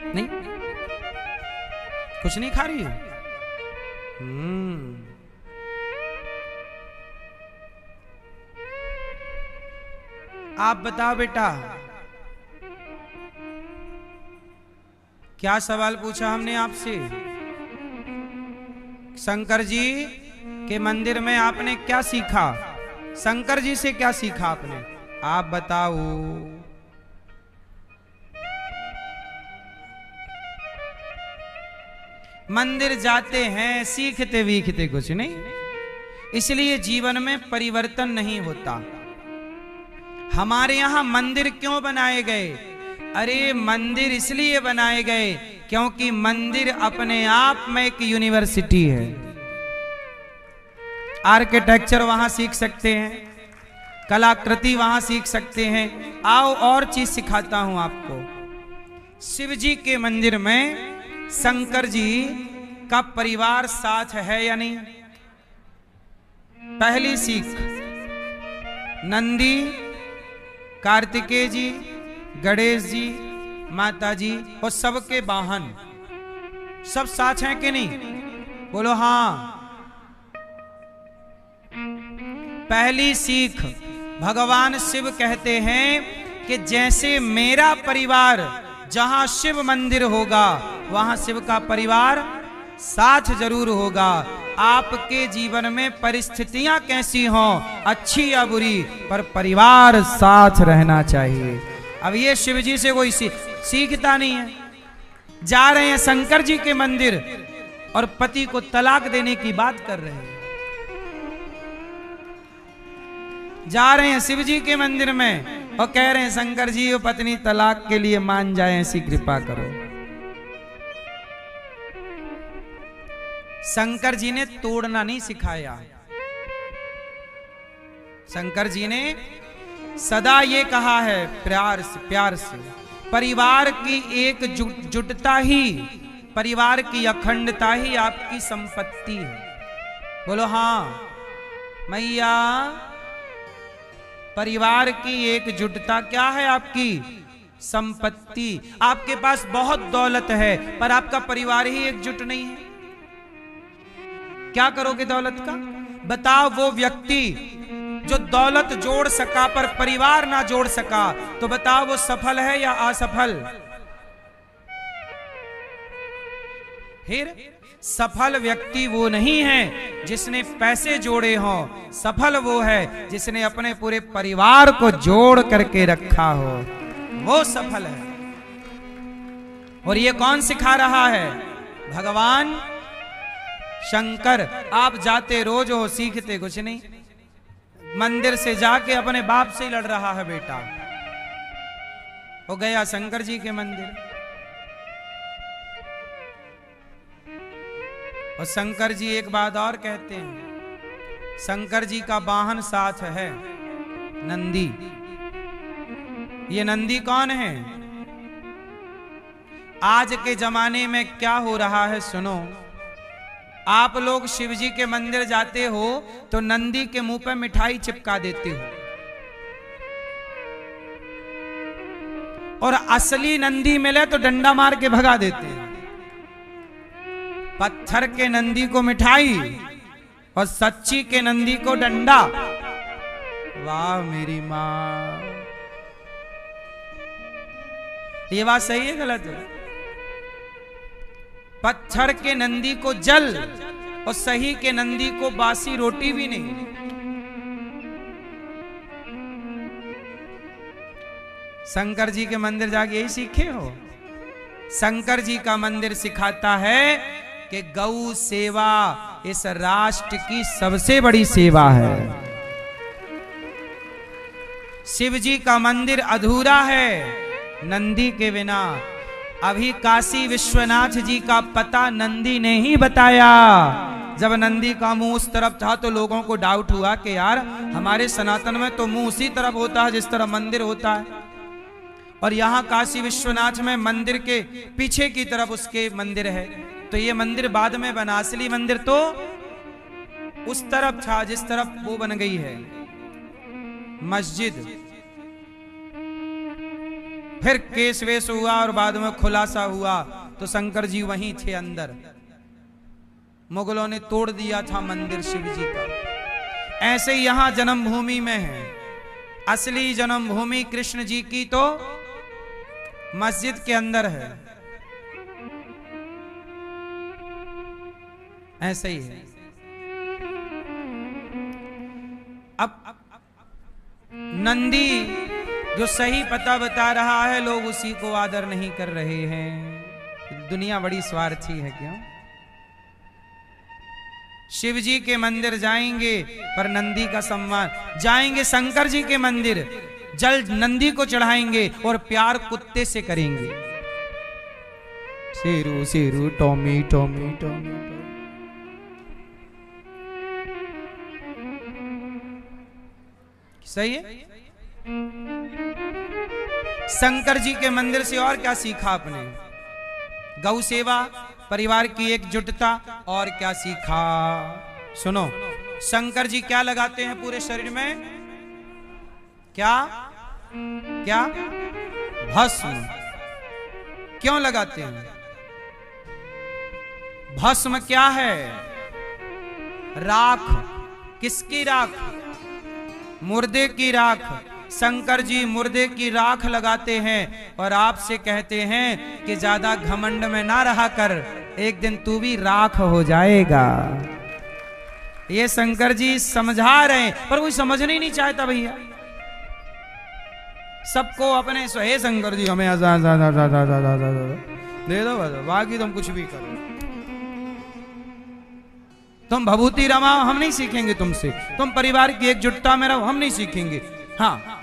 नहीं, कुछ नहीं खा रही हो? आप बताओ बेटा, क्या सवाल पूछा हमने आपसे? शंकर जी के मंदिर में आपने क्या सीखा? शंकर जी से क्या सीखा आपने? आप बताओ। मंदिर जाते हैं, सीखते वीखते कुछ नहीं, इसलिए जीवन में परिवर्तन नहीं होता। हमारे यहां मंदिर क्यों बनाए गए? अरे मंदिर इसलिए बनाए गए क्योंकि मंदिर अपने आप में एक यूनिवर्सिटी है। आर्किटेक्चर वहां सीख सकते हैं, कलाकृति वहां सीख सकते हैं। आओ और चीज सिखाता हूं आपको। शिव जी के मंदिर में शंकर जी का परिवार साथ है या नहीं? पहली सीख, नंदी, कार्तिकेय जी, गणेश जी, माता जी और सबके वाहन सब साथ हैं कि नहीं? बोलो हाँ। पहली सीख, भगवान शिव कहते हैं कि जैसे मेरा परिवार जहां शिव मंदिर होगा वहां शिव का परिवार साथ जरूर होगा। आपके जीवन में परिस्थितियां कैसी हों, अच्छी या बुरी, पर परिवार साथ रहना चाहिए। अब ये शिव जी से कोई सीखता नहीं है। जा रहे हैं शंकर जी के मंदिर और पति को तलाक देने की बात कर रहे हैं। जा रहे हैं शिव जी के मंदिर में और कह रहे हैं शंकर जी वो पत्नी तलाक के लिए मान जाए, ऐसी कृपा करो। शंकर जी ने तोड़ना नहीं सिखाया। शंकर जी ने सदा ये कहा है प्यार से परिवार की एक जुटता ही, परिवार की अखंडता ही आपकी संपत्ति है। बोलो हाँ मैया। परिवार की एकजुटता क्या है? आपकी संपत्ति। आपके पास बहुत दौलत है पर आपका परिवार ही एकजुट नहीं है, क्या करोगे दौलत का? बताओ, वो व्यक्ति जो दौलत जोड़ सका पर परिवार ना जोड़ सका, तो बताओ वो सफल है या असफल? फिर सफल व्यक्ति वो नहीं है जिसने पैसे जोड़े हों, सफल वो है जिसने अपने पूरे परिवार को जोड़ करके रखा हो, वो सफल है। और ये कौन सिखा रहा है? भगवान शंकर। आप जाते रोज हो, सीखते कुछ नहीं। मंदिर से जाके अपने बाप से लड़ रहा है बेटा। वो गया शंकर जी के मंदिर। और शंकर जी एक बात और कहते हैं, शंकर जी का वाहन साथ है नंदी। ये नंदी कौन है? आज के जमाने में क्या हो रहा है सुनो। आप लोग शिव जी के मंदिर जाते हो तो नंदी के मुंह पे मिठाई चिपका देते हो, और असली नंदी मिले तो डंडा मार के भगा देते हैं। पत्थर के नंदी को मिठाई और सच्ची के नंदी को डंडा। वाह मेरी माँ, ये बात सही है गलत है? पत्थर के नंदी को जल और सही के नंदी को बासी रोटी भी नहीं। शंकर जी के मंदिर जाके यही सीखे हो? शंकर जी का मंदिर सिखाता है कि गौ सेवा इस राष्ट्र की सबसे बड़ी सेवा है। शिव जी का मंदिर अधूरा है नंदी के बिना। अभी काशी विश्वनाथ जी का पता नंदी ने ही बताया। जब नंदी का मुंह उस तरफ था तो लोगों को डाउट हुआ कि यार हमारे सनातन में तो मुंह उसी तरफ होता है जिस तरफ मंदिर होता है, और यहाँ काशी विश्वनाथ में मंदिर के पीछे की तरफ उसके मंदिर है। तो ये मंदिर बाद में बना, असली मंदिर तो उस तरफ था जिस तरफ वो बन गई है मस्जिद। फिर केस वेस हुआ और बाद में खुलासा हुआ तो शंकर जी वहीं थे अंदर। मुगलों ने तोड़ दिया था मंदिर शिव जी का। ऐसे ही यहां जन्मभूमि में है। असली जन्मभूमि कृष्ण जी की तो मस्जिद के अंदर है। ऐसे ही है। अब नंदी जो सही पता बता रहा है, लोग उसी को आदर नहीं कर रहे हैं। दुनिया बड़ी स्वार्थी है क्यों? शिव जी के मंदिर जाएंगे पर नंदी का सम्मान, जाएंगे शंकर जी के मंदिर जल नंदी को चढ़ाएंगे और प्यार कुत्ते से करेंगे। Sheru Sheru Tommy Tommy Tommy. सही है। शंकर जी के मंदिर से और क्या सीखा आपने? गौ सेवा, परिवार की एकजुटता, और क्या सीखा? सुनो, शंकर जी क्या लगाते हैं पूरे शरीर में? क्या क्या? भस्म। क्यों लगाते हैं? भस्म क्या है? राख। किसकी राख? मुर्दे की राख। शंकर जी मुर्दे की राख लगाते हैं और आपसे कहते हैं कि ज्यादा घमंड में ना रहा कर, एक दिन तू भी राख हो जाएगा। ये शंकर जी समझा रहे हैं पर कोई समझना ही नहीं चाहता भैया। सबको अपने हे शंकर जी हमें दे दो, बाकी तुम कुछ भी करो, तुम भभूति रमाओ, हम नहीं सीखेंगे तुमसे। तुम परिवार की एकजुटता में रहो, हम नहीं सीखेंगे। हाँ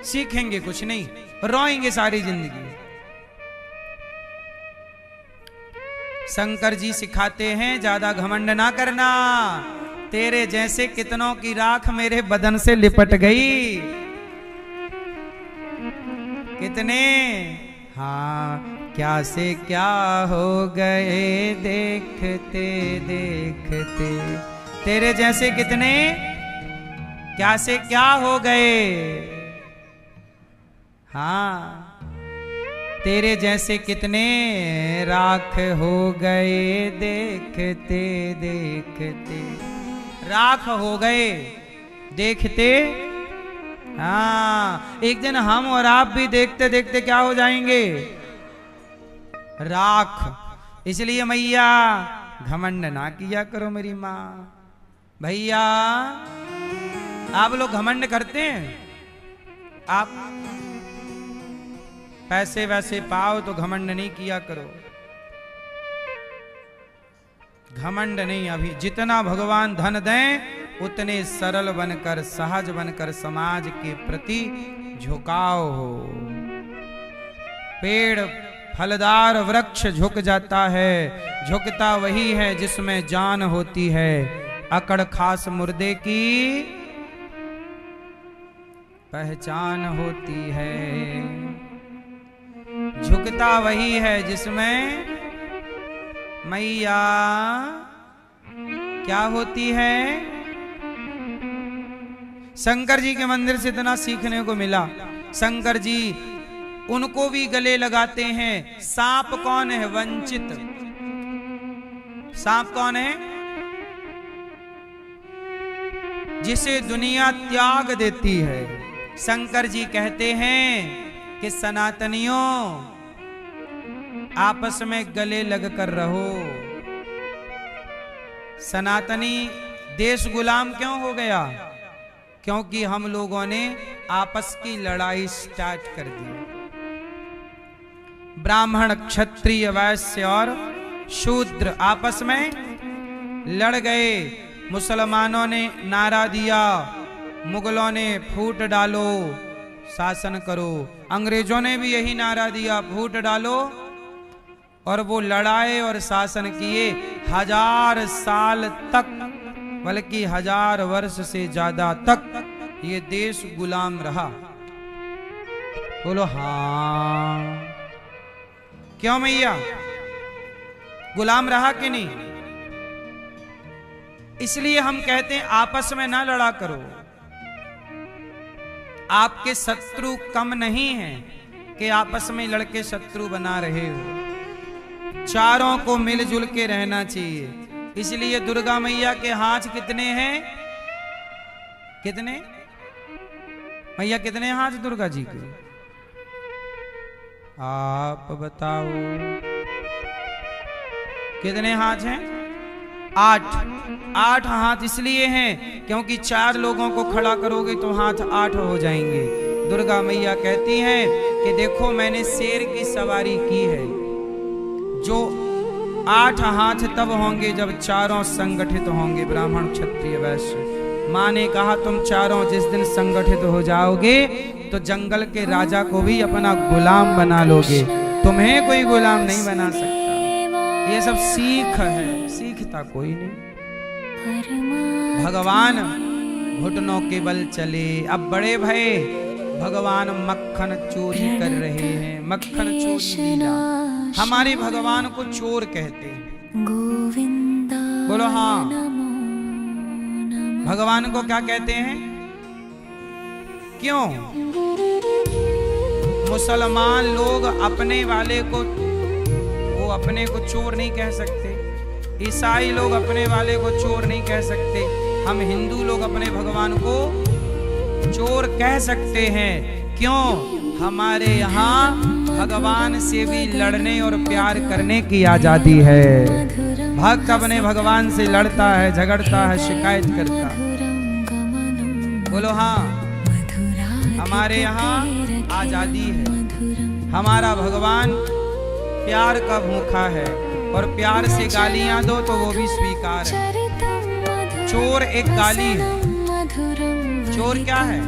सीखेंगे कुछ नहीं, रोएंगे सारी जिंदगी। शंकर जी सिखाते हैं ज्यादा घमंड ना करना। तेरे जैसे कितनों की राख मेरे बदन से लिपट गई। कितने हाँ क्या से क्या हो गए देखते देखते। तेरे जैसे कितने क्या से क्या हो गए। हाँ तेरे जैसे कितने राख हो गए देखते देखते। राख हो गए देखते। हाँ एक दिन हम और आप भी देखते देखते क्या हो जाएंगे? राख। इसलिए मैया घमंड ना किया करो मेरी माँ। भैया आप लोग घमंड करते हैं? आप पैसे वैसे पाओ तो घमंड नहीं किया करो। घमंड नहीं, अभी जितना भगवान धन दें उतने सरल बनकर सहज बनकर समाज के प्रति झुकाव हो। पेड़ फलदार वृक्ष झुक जाता है, झुकता वही है जिसमें जान होती है। अकड़ खास मुर्दे की पहचान होती है। झुकता वही है जिसमें मैया क्या होती है। शंकर जी के मंदिर से इतना सीखने को मिला। शंकर जी उनको भी गले लगाते हैं। सांप कौन है? वंचित। सांप कौन है? जिसे दुनिया त्याग देती है। शंकर जी कहते हैं कि सनातनियों आपस में गले लगकर रहो। सनातनी देश गुलाम क्यों हो गया? क्योंकि हम लोगों ने आपस की लड़ाई स्टार्ट कर दी। ब्राह्मण, क्षत्रिय, वैश्य और शूद्र आपस में लड़ गए। मुसलमानों ने नारा दिया, मुगलों ने फूट डालो, शासन करो। अंग्रेजों ने भी यही नारा दिया, फूट डालो। और वो लड़ाए और शासन किए 1000 साल तक, बल्कि 1000 वर्ष से ज्यादा तक ये देश गुलाम रहा। बोलो हाँ। क्यों मैया? गुलाम रहा कि नहीं? इसलिए हम कहते हैं आपस में ना लड़ा करो। आपके शत्रु कम नहीं हैं कि आपस में लड़के शत्रु बना रहे हो। चारों को मिलजुल के रहना चाहिए। इसलिए दुर्गा मैया के हाथ कितने हैं? कितने मैया, कितने हाथ दुर्गा जी के? आप बताओ कितने हाथ हैं? 8 हाथ इसलिए हैं क्योंकि 4 लोगों को खड़ा करोगे तो हाथ 8 हो जाएंगे। दुर्गा मैया कहती हैं कि देखो मैंने शेर की सवारी की है। जो 8 हाथ तब होंगे जब चारों संगठित होंगे, ब्राह्मण, क्षत्रिय, वैश्य। माँ ने कहा तुम चारों जिस दिन संगठित हो जाओगे तो जंगल के राजा को भी अपना गुलाम बना लोगे, तुम्हें कोई गुलाम नहीं बना सकता। ये सब सीख है, सीखता कोई नहीं। भगवान घुटनों के बल चले। अब बड़े भय, भगवान मक्खन चोरी कर रहे हैं। मक्खन चोरी लीला। हमारे भगवान को चोर कहते हैं। बोलो हाँ। भगवान को क्या कहते हैं? क्यों? मुसलमान लोग अपने वाले को, वो अपने को चोर नहीं कह सकते। ईसाई लोग अपने वाले को चोर नहीं कह सकते। हम हिंदू लोग अपने भगवान को चोर कह सकते हैं। क्यों? हमारे यहाँ भगवान से भी लड़ने और प्यार करने की आजादी है। भक्त अपने भगवान से लड़ता है, झगड़ता है, शिकायत करता है। बोलो हाँ। हमारे यहाँ आजादी है। हमारा भगवान प्यार का भूखा है और प्यार से गालियां दो तो वो भी स्वीकार है। चोर एक गाली है। चोर क्या है?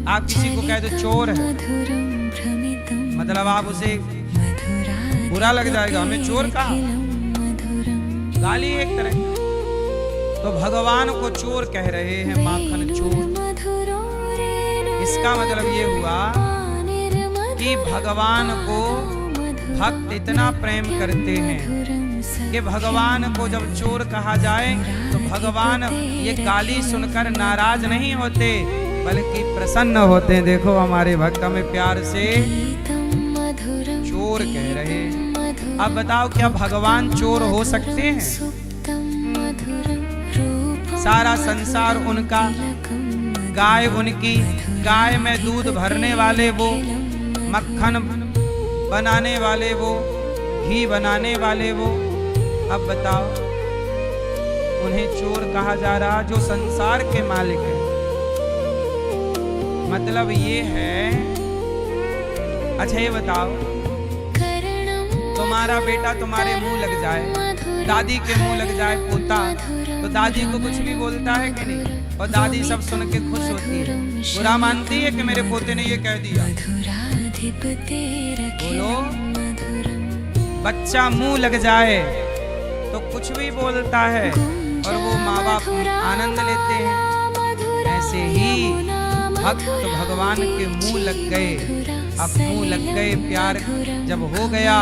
आप किसी को कह दो चोर है, मतलब आप उसे बुरा लग जाएगा। हमें चोर कहा? गाली एक तरह की। तो भगवान को चोर कह रहे हैं, माखन चोर। इसका मतलब ये हुआ कि भगवान को भक्त इतना प्रेम करते हैं कि भगवान को जब चोर कहा जाए तो भगवान ये गाली सुनकर नाराज नहीं होते बल्कि प्रसन्न होते हैं। देखो हमारे भक्त हमें प्यार से चोर कह रहे हैं। अब बताओ क्या भगवान चोर हो सकते हैं? सारा संसार उनका, गाय उनकी, गाय में दूध भरने वाले वो, मक्खन बनाने वाले वो, घी बनाने वाले वो। अब बताओ उन्हें चोर कहा जा रहा जो संसार के मालिक है। मतलब ये है। अच्छा ये बताओ, तुम्हारा बेटा तुम्हारे मुंह लग जाए, दादी के मुंह लग जाए पोता, तो दादी को कुछ भी बोलता है कि नहीं? और दादी सब सुन के खुश होती है, बुरा मानती है कि मेरे पोते ने ये कह दिया। बोलो बच्चा मुंह लग जाए तो कुछ भी बोलता है और वो माँ बाप आनंद लेते हैं। ऐसे ही भक्त भगवान के मुंह लग गए। अब मुंह लग गए, प्यार जब हो गया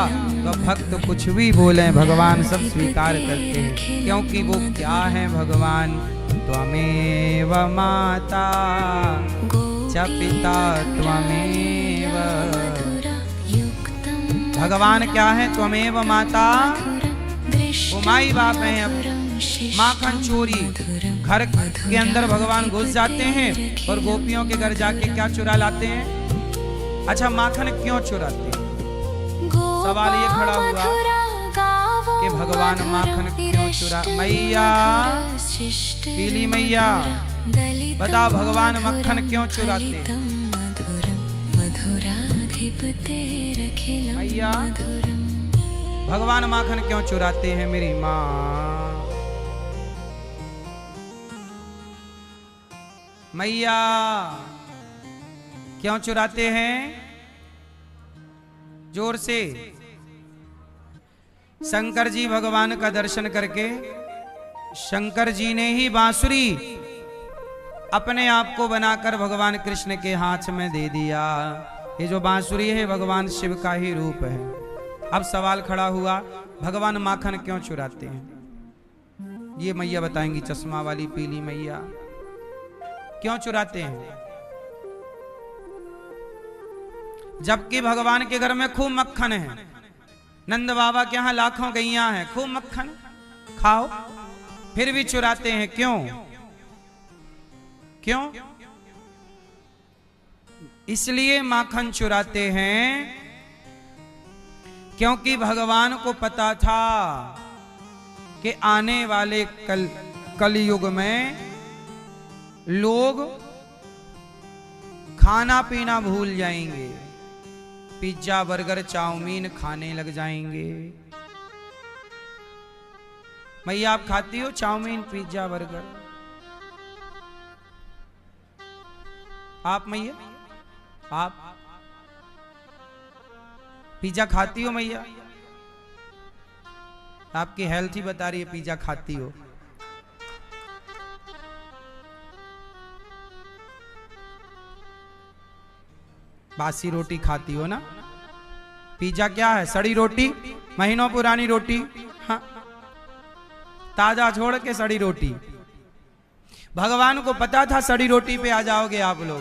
तो भक्त कुछ भी बोले भगवान सब स्वीकार करते हैं, क्योंकि वो क्या है भगवान, त्वमेव माता च पिता त्वमेव। भगवान क्या है? त्वमेव माता, वो माई बाप हैं। अब माखन चोरी, घर के अंदर भगवान घुस जाते हैं और गोपियों के घर जाके क्या चुरा लाते हैं? अच्छा, माखन क्यों चुराते हैं? सवाल ये खड़ा हुआ कि भगवान माखन क्यों चुरा? मैया, पीली मैया, बता भगवान मक्खन क्यों चुराते? मैया, भगवान माखन क्यों चुराते हैं मेरी माँ? मैया, क्यों चुराते हैं? जोर से। शंकर जी भगवान का दर्शन करके शंकर जी ने ही बांसुरी अपने आप को बनाकर भगवान कृष्ण के हाथ में दे दिया। ये जो बांसुरी है भगवान शिव का ही रूप है। अब सवाल खड़ा हुआ, भगवान माखन क्यों चुराते हैं? ये मैया बताएंगी, चश्मा वाली पीली मैया, क्यों चुराते हैं? जबकि भगवान के घर में खूब मक्खन है, नंद बाबा के यहां लाखों गैया हैं, खूब मक्खन खाओ, फिर भी चुराते हैं। क्यों? क्यों? इसलिए माखन चुराते हैं क्योंकि भगवान को पता था कि आने वाले कलयुग में लोग खाना पीना भूल जाएंगे, पिज्जा बर्गर चाउमीन खाने लग जाएंगे। मैया, आप खाती हो चाउमीन पिज्जा बर्गर? आप मैया, आप पिज्जा खाती हो मैया? आपकी हेल्थ ही बता रही है पिज्जा खाती हो। बासी रोटी खाती हो ना? पिज्जा क्या है? सड़ी रोटी, महीनों पुरानी रोटी, हाँ, ताजा छोड़ के सड़ी रोटी। भगवान को पता था सड़ी रोटी पे आ जाओगे आप लोग,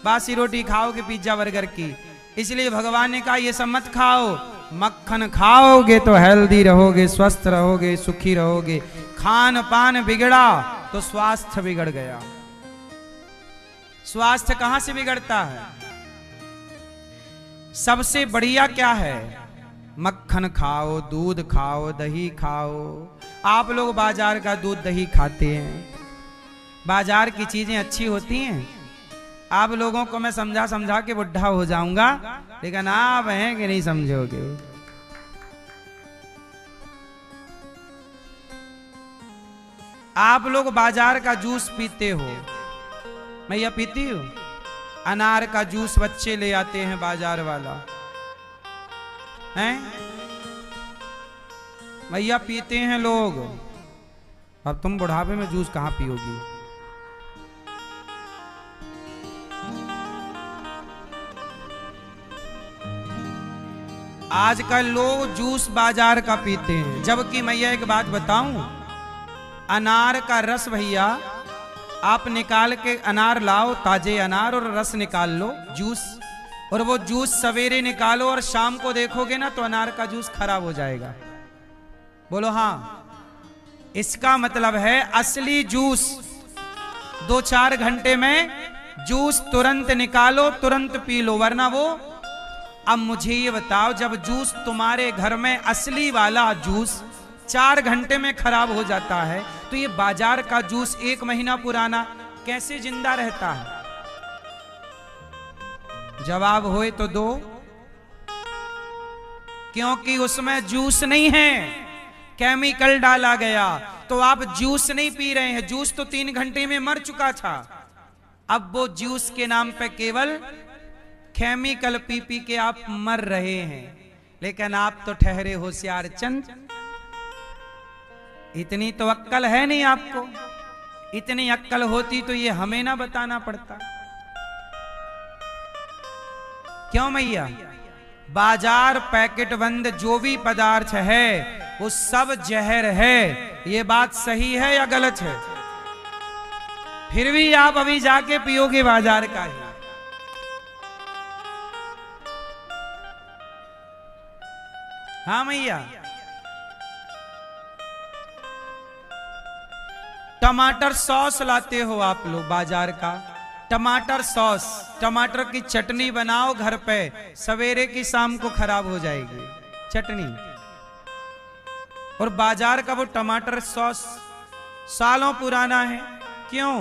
बासी रोटी खाओगे पिज्जा बर्गर की, इसलिए भगवान ने कहा ये सब मत खाओ, मक्खन खाओगे तो हेल्दी रहोगे, स्वस्थ रहोगे, सुखी रहोगे। खान पान बिगड़ा तो स्वास्थ्य बिगड़ गया। स्वास्थ्य कहां से बिगड़ता है? सबसे बढ़िया क्या है? मक्खन खाओ, दूध खाओ, दही खाओ। आप लोग बाजार का दूध दही खाते हैं, बाजार की चीजें अच्छी होती हैं। आप लोगों को मैं समझा समझा के बुढ़ा हो जाऊंगा, लेकिन आप हैं कि नहीं समझोगे। आप लोग बाजार का जूस पीते हो, मैया पीती हो? अनार का जूस बच्चे ले आते हैं बाजार वाला, हैं? मैया पीते हैं लोग। अब तुम बुढ़ापे में जूस कहां पियोगी? आजकल लोग जूस बाजार का पीते हैं, जबकि मैया एक बात बताऊं, अनार का रस भैया आप निकाल के अनार लाओ, ताजे अनार, और रस निकाल लो जूस, और वो जूस सवेरे निकालो और शाम को देखोगे ना तो अनार का जूस खराब हो जाएगा। बोलो हाँ। इसका मतलब है असली जूस 2-4 घंटे में जूस तुरंत निकालो, तुरंत पी लो, वरना वो। अब मुझे ये बताओ, जब जूस तुम्हारे घर में असली वाला जूस 4 घंटे में खराब हो जाता है, तो ये बाजार का जूस 1 महीना पुराना कैसे जिंदा रहता है? जवाब होए तो दो। क्योंकि उसमें जूस नहीं है, केमिकल डाला गया। तो आप जूस नहीं पी रहे हैं, जूस तो 3 घंटे में मर चुका था। अब वो जूस के नाम पे केवल केमिकल पी पी के आप मर रहे हैं। लेकिन आप तो ठहरे होशियार चंद, इतनी तो अक्कल है नहीं आपको। इतनी अक्कल होती तो ये हमें ना बताना पड़ता। क्यों मैया? बाजार पैकेट बंद जो भी पदार्थ है वो सब जहर है, ये बात सही है या गलत है? फिर भी आप अभी जाके पियोगे बाजार का ही। हाँ मैया। टमाटर सॉस लाते हो आप लोग बाजार का, टमाटर सॉस, टमाटर की चटनी बनाओ घर पे, सवेरे की शाम को खराब हो जाएगी चटनी। और बाजार का वो टमाटर सॉस सालों पुराना है। क्यों?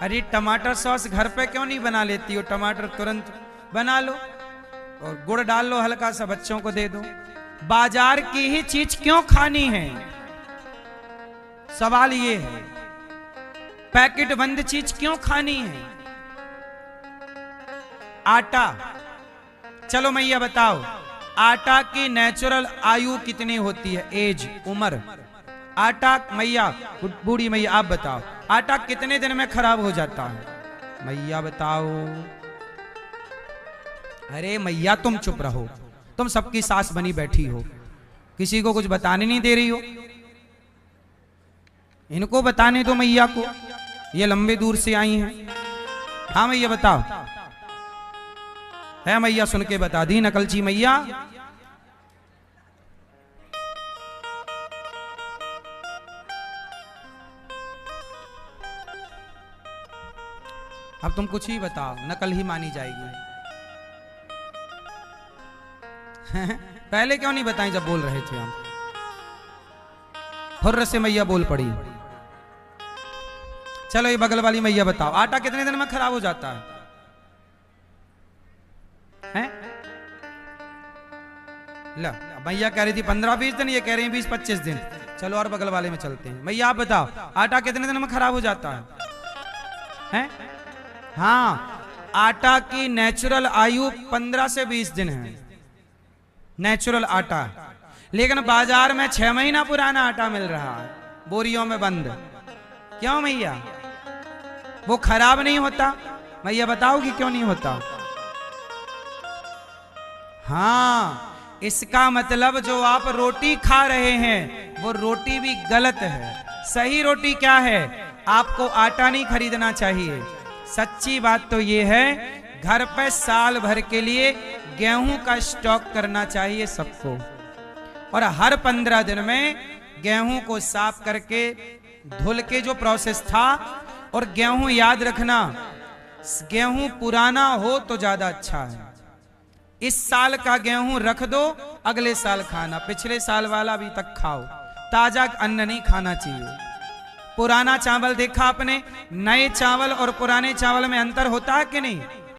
अरे टमाटर सॉस घर पे क्यों नहीं बना लेती हो? टमाटर तुरंत बना लो और गुड़ डाल लो हल्का सा, बच्चों को दे दो। बाजार की ही चीज क्यों खानी है? सवाल ये है, पैकेट बंद चीज क्यों खानी है? आटा, चलो मैया बताओ, आटा की नेचुरल आयु कितनी होती है? एज, उम्र। आटा मैया, बूढ़ी मैया आप बताओ, आटा कितने दिन में खराब हो जाता है? मैया बताओ। अरे मैया तुम चुप रहो, तुम सबकी सास बनी बैठी हो, किसी को कुछ बताने नहीं दे रही हो। इनको बताने दो मैया को, ये लंबे दूर से आई हैं। हाँ मैया बताओ। है मैया, सुन के बता दी नकलची मैया। अब तुम कुछ ही बताओ, नकल ही मानी जाएगी। पहले क्यों नहीं बताई जब बोल रहे थे हम? फुर्र से मैया बोल पड़ी। चलो ये बगल वाली मैया बताओ, आटा कितने दिन में खराब हो जाता है? हैं? ला, मैया कह रही थी 15-20 दिन, ये कह रही हैं 20-25 दिन। चलो और बगल वाले में चलते हैं। मैया आप बताओ, आटा कितने दिन में खराब हो जाता है? हैं? हाँ, आटा की नेचुरल आयु 15 से 20 दिन है, नेचुरल आटा। लेकिन बाजार में 6 महीना पुराना आटा मिल रहा है, बोरियों में बंद। क्यों मैया? वो खराब नहीं होता? मैया बताओगी क्यों नहीं होता? हाँ, इसका मतलब जो आप रोटी खा रहे हैं वो रोटी भी गलत है। सही रोटी क्या है? आपको आटा नहीं खरीदना चाहिए। सच्ची बात तो ये है, घर पे साल भर के लिए गेहूं का स्टॉक करना चाहिए सबको, और हर 15 दिन में गेहूं को साफ करके धुल के जो प्रोसेस था, और गेहूं याद रखना, गेहूं पुराना हो तो ज्यादा अच्छा है। इस साल का गेहूं रख दो, अगले साल खाना, पिछले साल वाला अभी तक खाओ। ताजा अन्न नहीं खाना चाहिए। पुराना चावल देखा आपने? नए चावल और पुराने चावल में अंतर होता है कि नहीं?